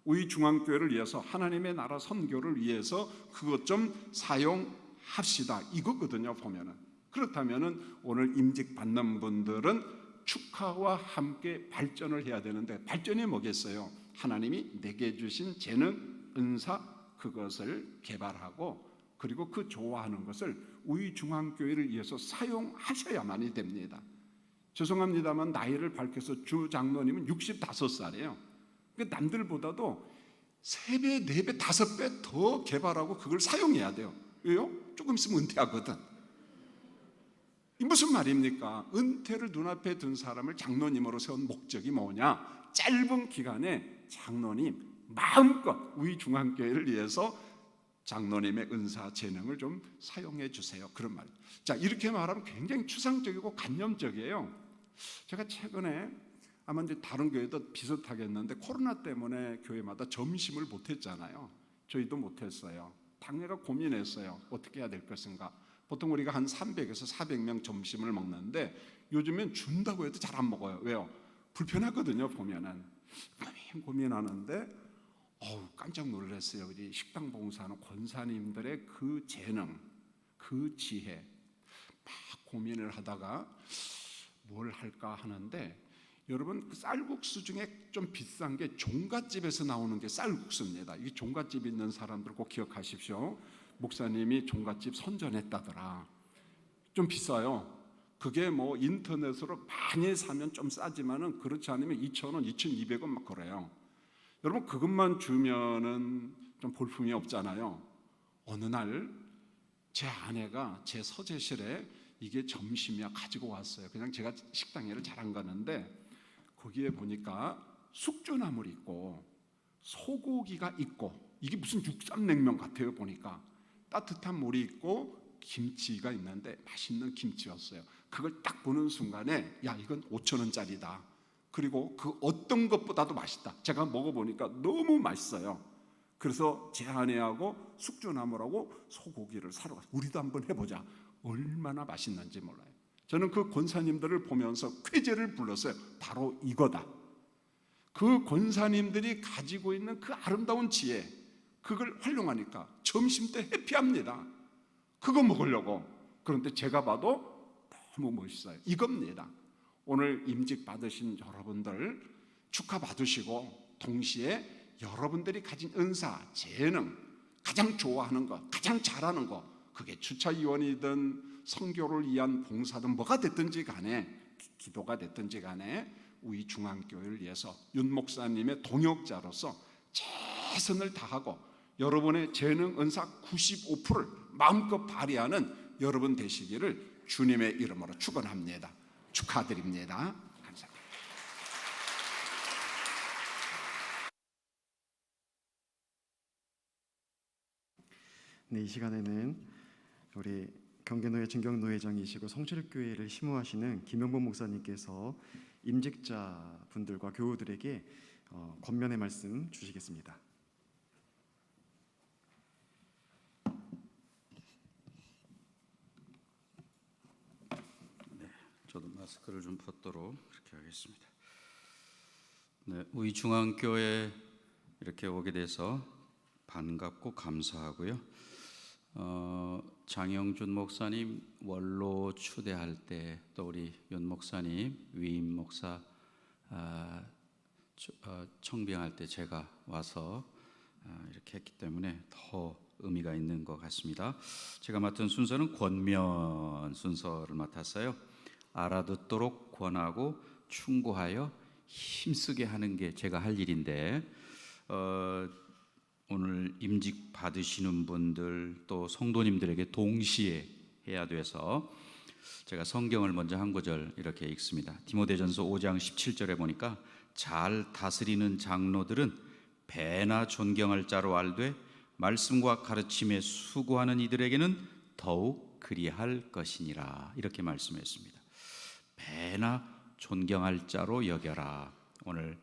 우리 중앙교회를 위해서, 하나님의 나라 선교를 위해서 그것 좀 사용합시다, 이거거든요. 보면은. 그렇다면은 오늘 임직 받는 분들은 축하와 함께 발전을 해야 되는데, 발전이 뭐겠어요? 하나님이 내게 주신 재능, 은사, 그것을 개발하고 그리고 그 좋아하는 것을 우리 중앙교회를 위해서 사용하셔야만이 됩니다. 죄송합니다만 나이를 밝혀서 주 장로님은 65살이에요. 그러니까 남들보다도 3배, 4배, 5배 더 개발하고 그걸 사용해야 돼요. 왜요? 조금 있으면 은퇴하거든. 이 무슨 말입니까? 은퇴를 눈앞에 둔 사람을 장로님으로 세운 목적이 뭐냐? 짧은 기간에 장로님 마음껏 우리 중앙교회를 위해서 장로님의 은사 재능을 좀 사용해 주세요, 그런 말. 자, 이렇게 말하면 굉장히 추상적이고 관념적이에요. 제가 최근에 아마 이제 다른 교회도 비슷하겠는데 코로나 때문에 교회마다 점심을 못했잖아요. 저희도 못했어요. 당내가 고민했어요. 어떻게 해야 될 것인가. 보통 우리가 한 300에서 400명 점심을 먹는데 요즘엔 준다고 해도 잘 안 먹어요. 왜요? 불편하거든요. 보면은 고민하는데 깜짝 놀랐어요. 우리 식당 봉사하는 권사님들의 그 재능, 그 지혜. 막 고민을 하다가 뭘 할까 하는데, 여러분, 그 쌀국수 중에 좀 비싼 게 종갓집에서 나오는 게 쌀국수입니다. 이 종갓집 있는 사람들 꼭 기억하십시오. 목사님이 종갓집 선전했다더라. 좀 비싸요. 그게 뭐 인터넷으로 많이 사면 좀 싸지만은 그렇지 않으면 2,000원, 2,200원 막 그래요. 여러분 그것만 주면은 좀 볼품이 없잖아요. 어느 날 제 아내가 제 서재실에 이게 점심이야 가지고 왔어요. 그냥 제가 식당에를 잘 안 가는데 거기에 보니까 숙주나물이 있고 소고기가 있고 이게 무슨 육삼냉면 같아요. 보니까 따뜻한 물이 있고 김치가 있는데 맛있는 김치였어요. 그걸 딱 보는 순간에 야 이건 5,000원짜리다. 그리고 그 어떤 것보다도 맛있다. 제가 먹어보니까 너무 맛있어요. 그래서 제 아내하고 숙주나물하고 소고기를 사러 갔어요. 우리도 한번 해보자. 얼마나 맛있는지 몰라요. 저는 그 권사님들을 보면서 쾌재를 불렀어요. 바로 이거다. 그 권사님들이 가지고 있는 그 아름다운 지혜, 그걸 활용하니까 점심 때 해피합니다. 그거 먹으려고. 그런데 제가 봐도 너무 멋있어요. 이겁니다. 오늘 임직 받으신 여러분들 축하받으시고 동시에 여러분들이 가진 은사, 재능, 가장 좋아하는 것, 가장 잘하는 것, 그게 주차위원이든 선교를 위한 봉사든 뭐가 됐든지 간에, 기도가 됐든지 간에 우리 중앙교회를 위해서 윤 목사님의 동역자로서 최선을 다하고 여러분의 재능, 은사 95%를 마음껏 발휘하는 여러분 되시기를 주님의 이름으로 축원합니다. 축하드립니다. 감사합니다. 네, 이 시간에는 우리 경계노회 진경노회장이시고 성실교회를 심우하시는 김영범 목사님께서 임직자 분들과 교우들에게 권면의 말씀 주시겠습니다. 저도 마스크를 좀 벗도록 그렇게 하겠습니다. 네, 우리 중앙교회 이렇게 오게 돼서 반갑고 감사하고요. 장영준 목사님 원로 추대할 때 또 우리 윤 목사님 위임 목사 청빙할 때 제가 와서 이렇게 했기 때문에 더 의미가 있는 것 같습니다. 제가 맡은 순서는 권면 순서를 맡았어요. 알아듣도록 권하고 충고하여 힘쓰게 하는 게 제가 할 일인데 오늘 임직 받으시는 분들 또 성도님들에게 동시에 해야 돼서 제가 성경을 먼저 한 구절 이렇게 읽습니다. 디모데전서 5장 17절에 보니까 잘 다스리는 장로들은 배나 존경할 자로 알되 말씀과 가르침에 수고하는 이들에게는 더욱 그리할 것이니라 이렇게 말씀했습니다. 배나 존경할 자로 여겨라. 오늘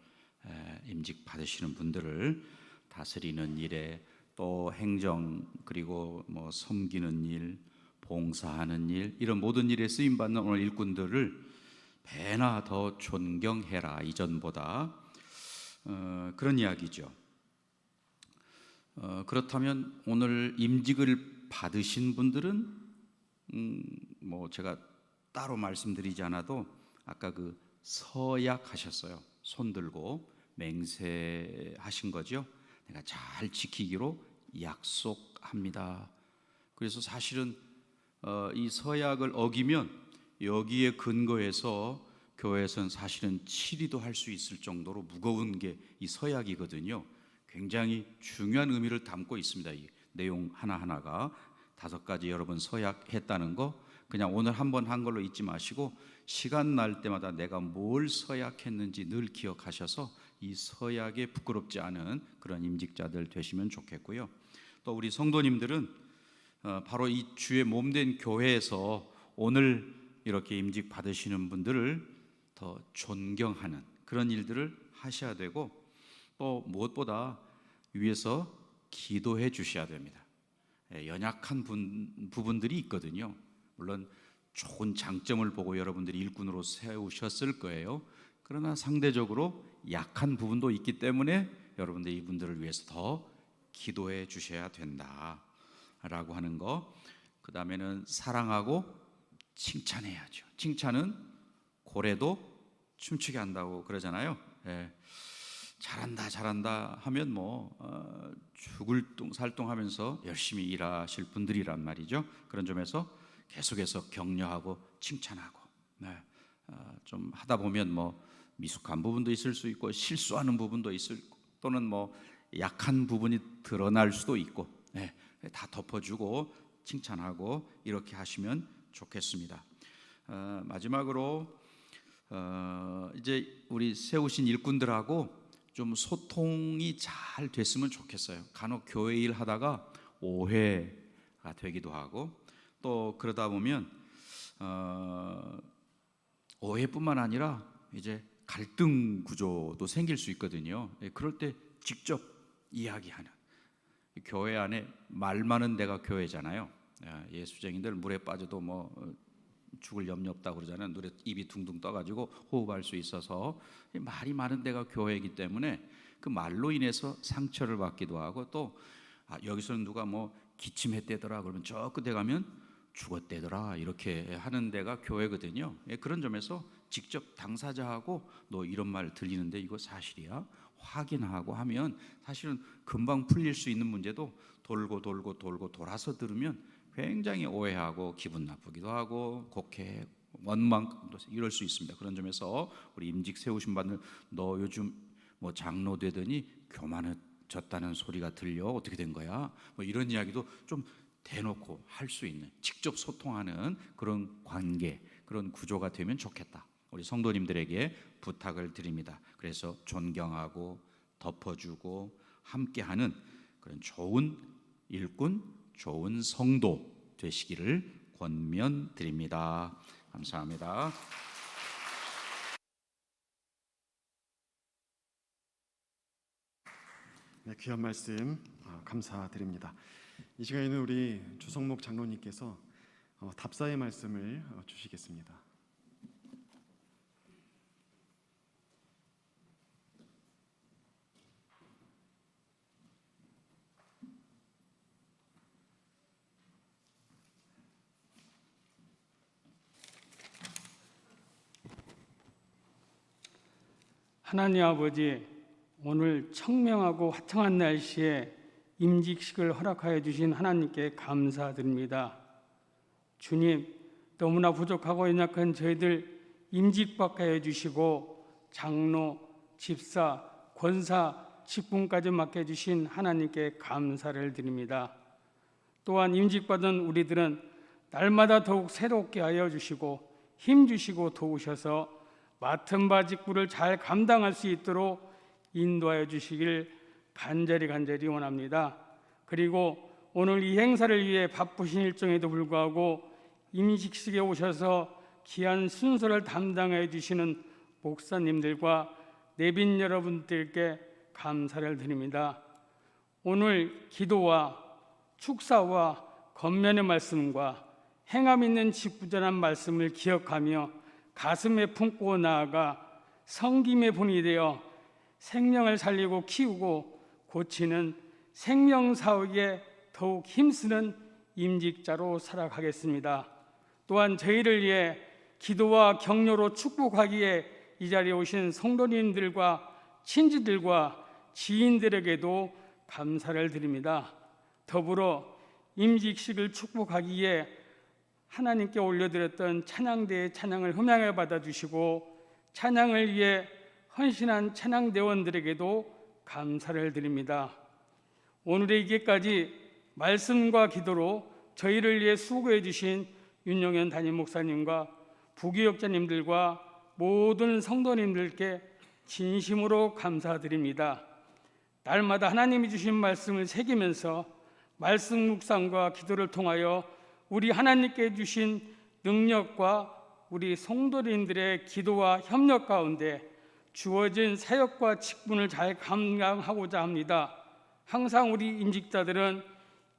임직 받으시는 분들을 다스리는 일에 또 행정 그리고 뭐 섬기는 일, 봉사하는 일 이런 모든 일에 쓰임 받는 오늘 일꾼들을 배나 더 존경해라 이전보다 그런 이야기죠. 그렇다면 오늘 임직을 받으신 분들은 뭐 제가 따로 말씀드리지 않아도 아까 그 서약하셨어요. 손 들고 맹세하신 거죠. 내가 잘 지키기로 약속합니다. 그래서 사실은 이 서약을 어기면 여기에 근거해서 교회에서는 사실은 치리도 할 수 있을 정도로 무거운 게 이 서약이거든요. 굉장히 중요한 의미를 담고 있습니다. 이 내용 하나하나가 5가지 여러분 서약했다는 거 그냥 오늘 한번 한 걸로 잊지 마시고 시간 날 때마다 내가 뭘 서약했는지 늘 기억하셔서 이 서약에 부끄럽지 않은 그런 임직자들 되시면 좋겠고요. 또 우리 성도님들은 바로 이 주의 몸된 교회에서 오늘 이렇게 임직 받으시는 분들을 더 존경하는 그런 일들을 하셔야 되고 또 무엇보다 위에서 기도해 주셔야 됩니다. 연약한 부분들이 있거든요. 물론 좋은 장점을 보고 여러분들이 일꾼으로 세우셨을 거예요. 그러나 상대적으로 약한 부분도 있기 때문에 여러분들이 이분들을 위해서 더 기도해 주셔야 된다라고 하는 거. 그 다음에는 사랑하고 칭찬해야죠. 칭찬은 고래도 춤추게 한다고 그러잖아요. 잘한다 하면 뭐 죽을 살동하면서 열심히 일하실 분들이란 말이죠. 그런 점에서 계속해서 격려하고 칭찬하고 좀 하다 보면 뭐 미숙한 부분도 있을 수 있고 실수하는 부분도 있을 또는 뭐 약한 부분이 드러날 수도 있고, 네, 다 덮어주고 칭찬하고 이렇게 하시면 좋겠습니다. 마지막으로 이제 우리 세우신 일꾼들하고 좀 소통이 잘 됐으면 좋겠어요. 간혹 교회 일 하다가 오해가 되기도 하고, 또 그러다 보면 오해뿐만 아니라 이제 갈등 구조도 생길 수 있거든요. 그럴 때 직접 이야기하는, 교회 안에 말 많은 데가 교회잖아요. 예수쟁이들 물에 빠져도 뭐 죽을 염려 없다 그러잖아요. 눈에 입이 둥둥 떠가지고 호흡할 수 있어서 말이 많은 데가 교회이기 때문에 그 말로 인해서 상처를 받기도 하고, 또 여기서는 누가 뭐 기침했대더라 그러면 저 끝에 가면 죽었대더라 이렇게 하는 데가 교회거든요. 그런 점에서 직접 당사자하고 너 이런 말 들리는데 이거 사실이야? 확인하고 하면 사실은 금방 풀릴 수 있는 문제도 돌고 돌아서 들으면 굉장히 오해하고 기분 나쁘기도 하고 곡해 원망도 이럴 수 있습니다. 그런 점에서 우리 임직 세우신 분들, 너 요즘 뭐 장로 되더니 교만해졌다는 소리가 들려, 어떻게 된 거야? 뭐 이런 이야기도 좀 대놓고 할 수 있는, 직접 소통하는 그런 관계, 그런 구조가 되면 좋겠다. 우리 성도님들에게 부탁을 드립니다. 그래서 존경하고 덮어주고 함께하는 그런 좋은 일꾼, 좋은 성도 되시기를 권면드립니다. 감사합니다. 네, 귀한 말씀 감사드립니다. 이 시간에는 우리 주성목 장로님께서 답사의 말씀을 주시겠습니다. 하나님 아버지, 오늘 청명하고 화창한 날씨에 임직식을 허락하여 주신 하나님께 감사드립니다. 주님, 너무나 부족하고 연약한 저희들 임직받게 해주시고 장로, 집사, 권사, 직분까지 맡겨주신 하나님께 감사를 드립니다. 또한 임직받은 우리들은 날마다 더욱 새롭게 하여 주시고 힘주시고 도우셔서 맡은 바 직분을 잘 감당할 수 있도록 인도하여 주시길 간절히 원합니다. 그리고 오늘 이 행사를 위해 바쁘신 일정에도 불구하고 임직식에 오셔서 귀한 순서를 담당해 주시는 목사님들과 내빈 여러분들께 감사를 드립니다. 오늘 기도와 축사와 겉면의 말씀과 행함 있는 직부전한 말씀을 기억하며 가슴에 품고 나아가 성김의 본이 되어 생명을 살리고 키우고 고치는 생명사역에 더욱 힘쓰는 임직자로 살아가겠습니다. 또한 저희를 위해 기도와 격려로 축복하기에 이 자리에 오신 성도님들과 친지들과 지인들에게도 감사를 드립니다. 더불어 임직식을 축복하기에 하나님께 올려드렸던 찬양대의 찬양을 흠양해 받아주시고 찬양을 위해 헌신한 찬양대원들에게도 감사를 드립니다. 오늘의 이기까지 말씀과 기도로 저희를 위해 수고해 주신 윤영현 담임 목사님과 부교역자님들과 모든 성도님들께 진심으로 감사드립니다. 날마다 하나님이 주신 말씀을 새기면서 말씀 묵상과 기도를 통하여 우리 하나님께 주신 능력과 우리 성도님들의 기도와 협력 가운데 주어진 사역과 직분을 잘 감당하고자 합니다. 항상 우리 임직자들은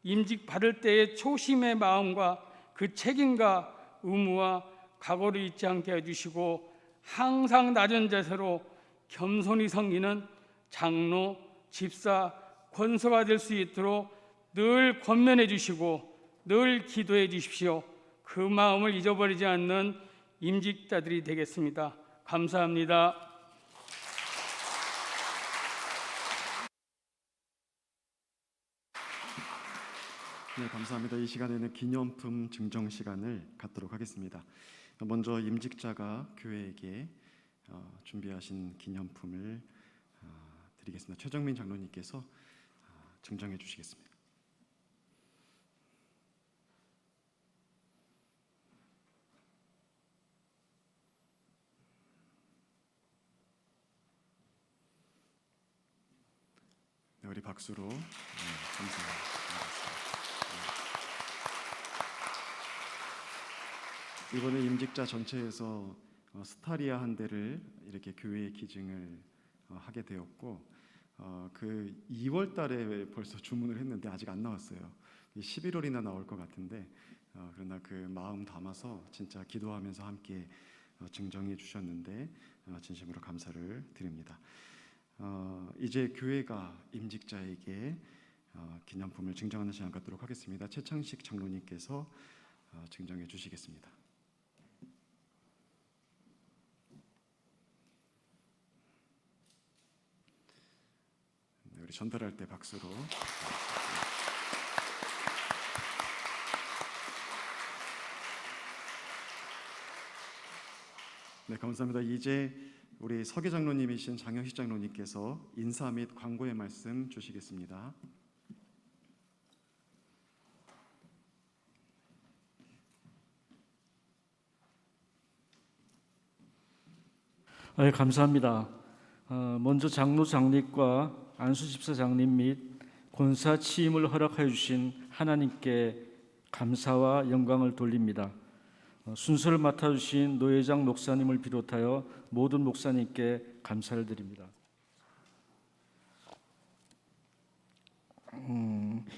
임직 받을 때의 초심의 마음과 그 책임과 의무와 각오를 잊지 않게 해주시고 항상 낮은 자세로 겸손히 섬기는 장로, 집사, 권소가 될 수 있도록 늘 권면해 주시고 늘 기도해 주십시오. 그 마음을 잊어버리지 않는 임직자들이 되겠습니다. 감사합니다. 네, 감사합니다. 이 시간에는 기념품 증정 시간을 갖도록 하겠습니다. 먼저 임직자가 교회에게 준비하신 기념품을 드리겠습니다. 최정민 장로님께서 증정해 주시겠습니다. 네, 우리 박수로 감사합니다. 이번에 임직자 전체에서 스타리아 한 대를 이렇게 교회에 기증을 하게 되었고 그 2월 달에 벌써 주문을 했는데 아직 안 나왔어요. 11월이나 나올 것 같은데 그러나 그 마음 담아서 진짜 기도하면서 함께 증정해 주셨는데 진심으로 감사를 드립니다. 이제 교회가 임직자에게 기념품을 증정하는 시간 갖도록 하겠습니다. 최창식 장로님께서 증정해 주시겠습니다. 네, 우리 전달할 때 박수로. 네, 감사합니다. 이제 우리 서계 장로님이신 장영식 장로님께서 인사 및 광고의 말씀 주시겠습니다. 네, 감사합니다. 먼저 장로 장립과 안수 집사 장립 및 권사 취임을 허락하여 주신 하나님께 감사와 영광을 돌립니다. 순서를 맡아주신 노회장 목사님을 비롯하여 모든 목사님께 감사를 드립니다.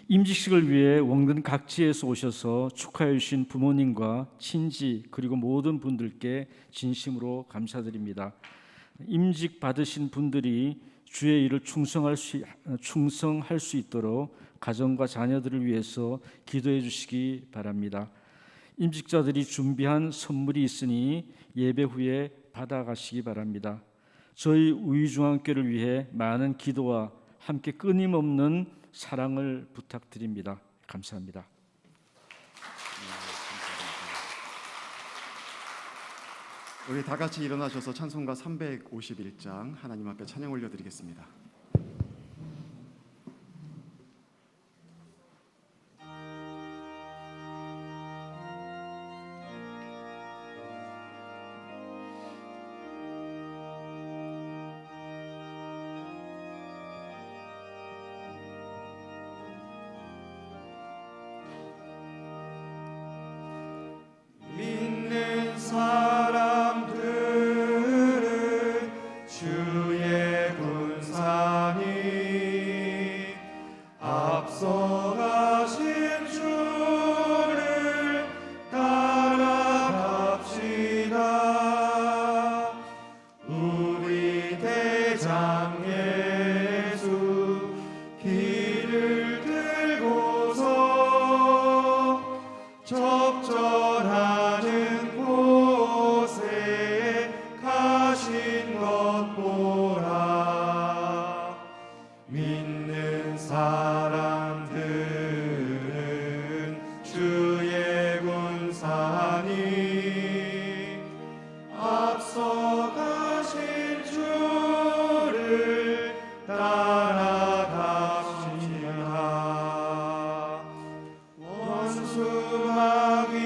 임직식을 위해 원근 각지에서 오셔서 축하해 주신 부모님과 친지 그리고 모든 분들께 진심으로 감사드립니다. 임직 받으신 분들이 주의 일을 충성할 수 있도록 가정과 자녀들을 위해서 기도해 주시기 바랍니다. 임직자들이 준비한 선물이 있으니 예배 후에 받아가시기 바랍니다. 저희 우이중앙교를 위해 많은 기도와 함께 끊임없는 사랑을 부탁드립니다. 감사합니다. 우리 다 같이 일어나셔서 찬송가 351장 하나님 앞에 찬양 올려드리겠습니다. 믿는 사람들은 주의 군사니 앞서가신 주를 따라갑시다. 우리 대장 예수 길을 들고서 적절하는 곳에 가신 것 보라. 믿는 사람들은 주의 군사니 앞서 가신 주를 따라갑시다. 원수마귀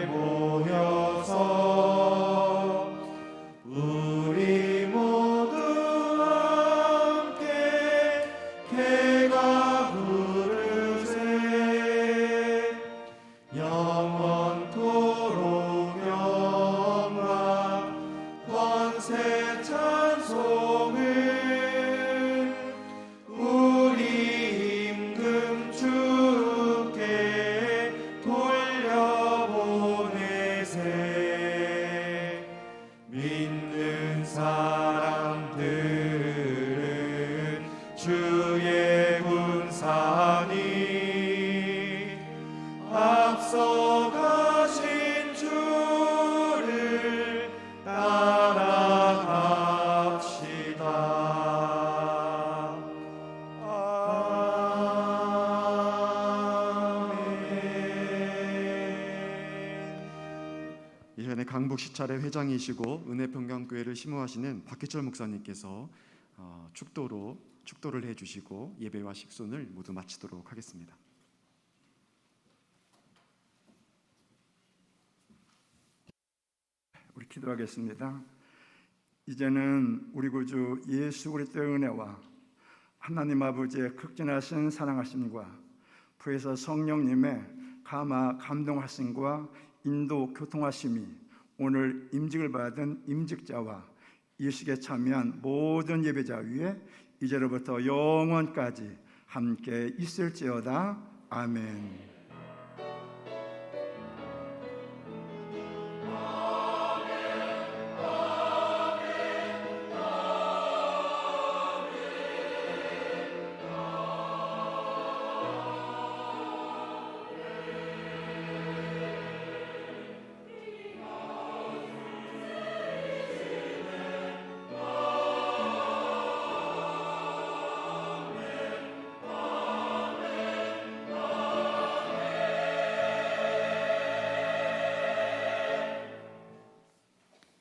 모여서 우리 모두 함께 개가 부르세 영원토록 영광 권세 찬송을 우리 임금 주께 돌려보내세 믿는 사람들은 주의 군사니 앞서가신 주를 따라갑시다. 아멘. 이전에 강북 시찰의 회장이시고 은혜평강교회를 심호하시는 박희철 목사님께서 축도를 해주시고 예배와 식순을 모두 마치도록 하겠습니다. 우리 기도하겠습니다. 이제는 우리 구주 예수 그리스도의 은혜와 하나님 아버지의 극진하신 사랑하심과 부에서 성령님의 감동하심과 인도 교통하심이 오늘 임직을 받은 임직자와 예식에 참여한 모든 예배자 위에 이제로부터 영원까지 함께 있을지어다. 아멘.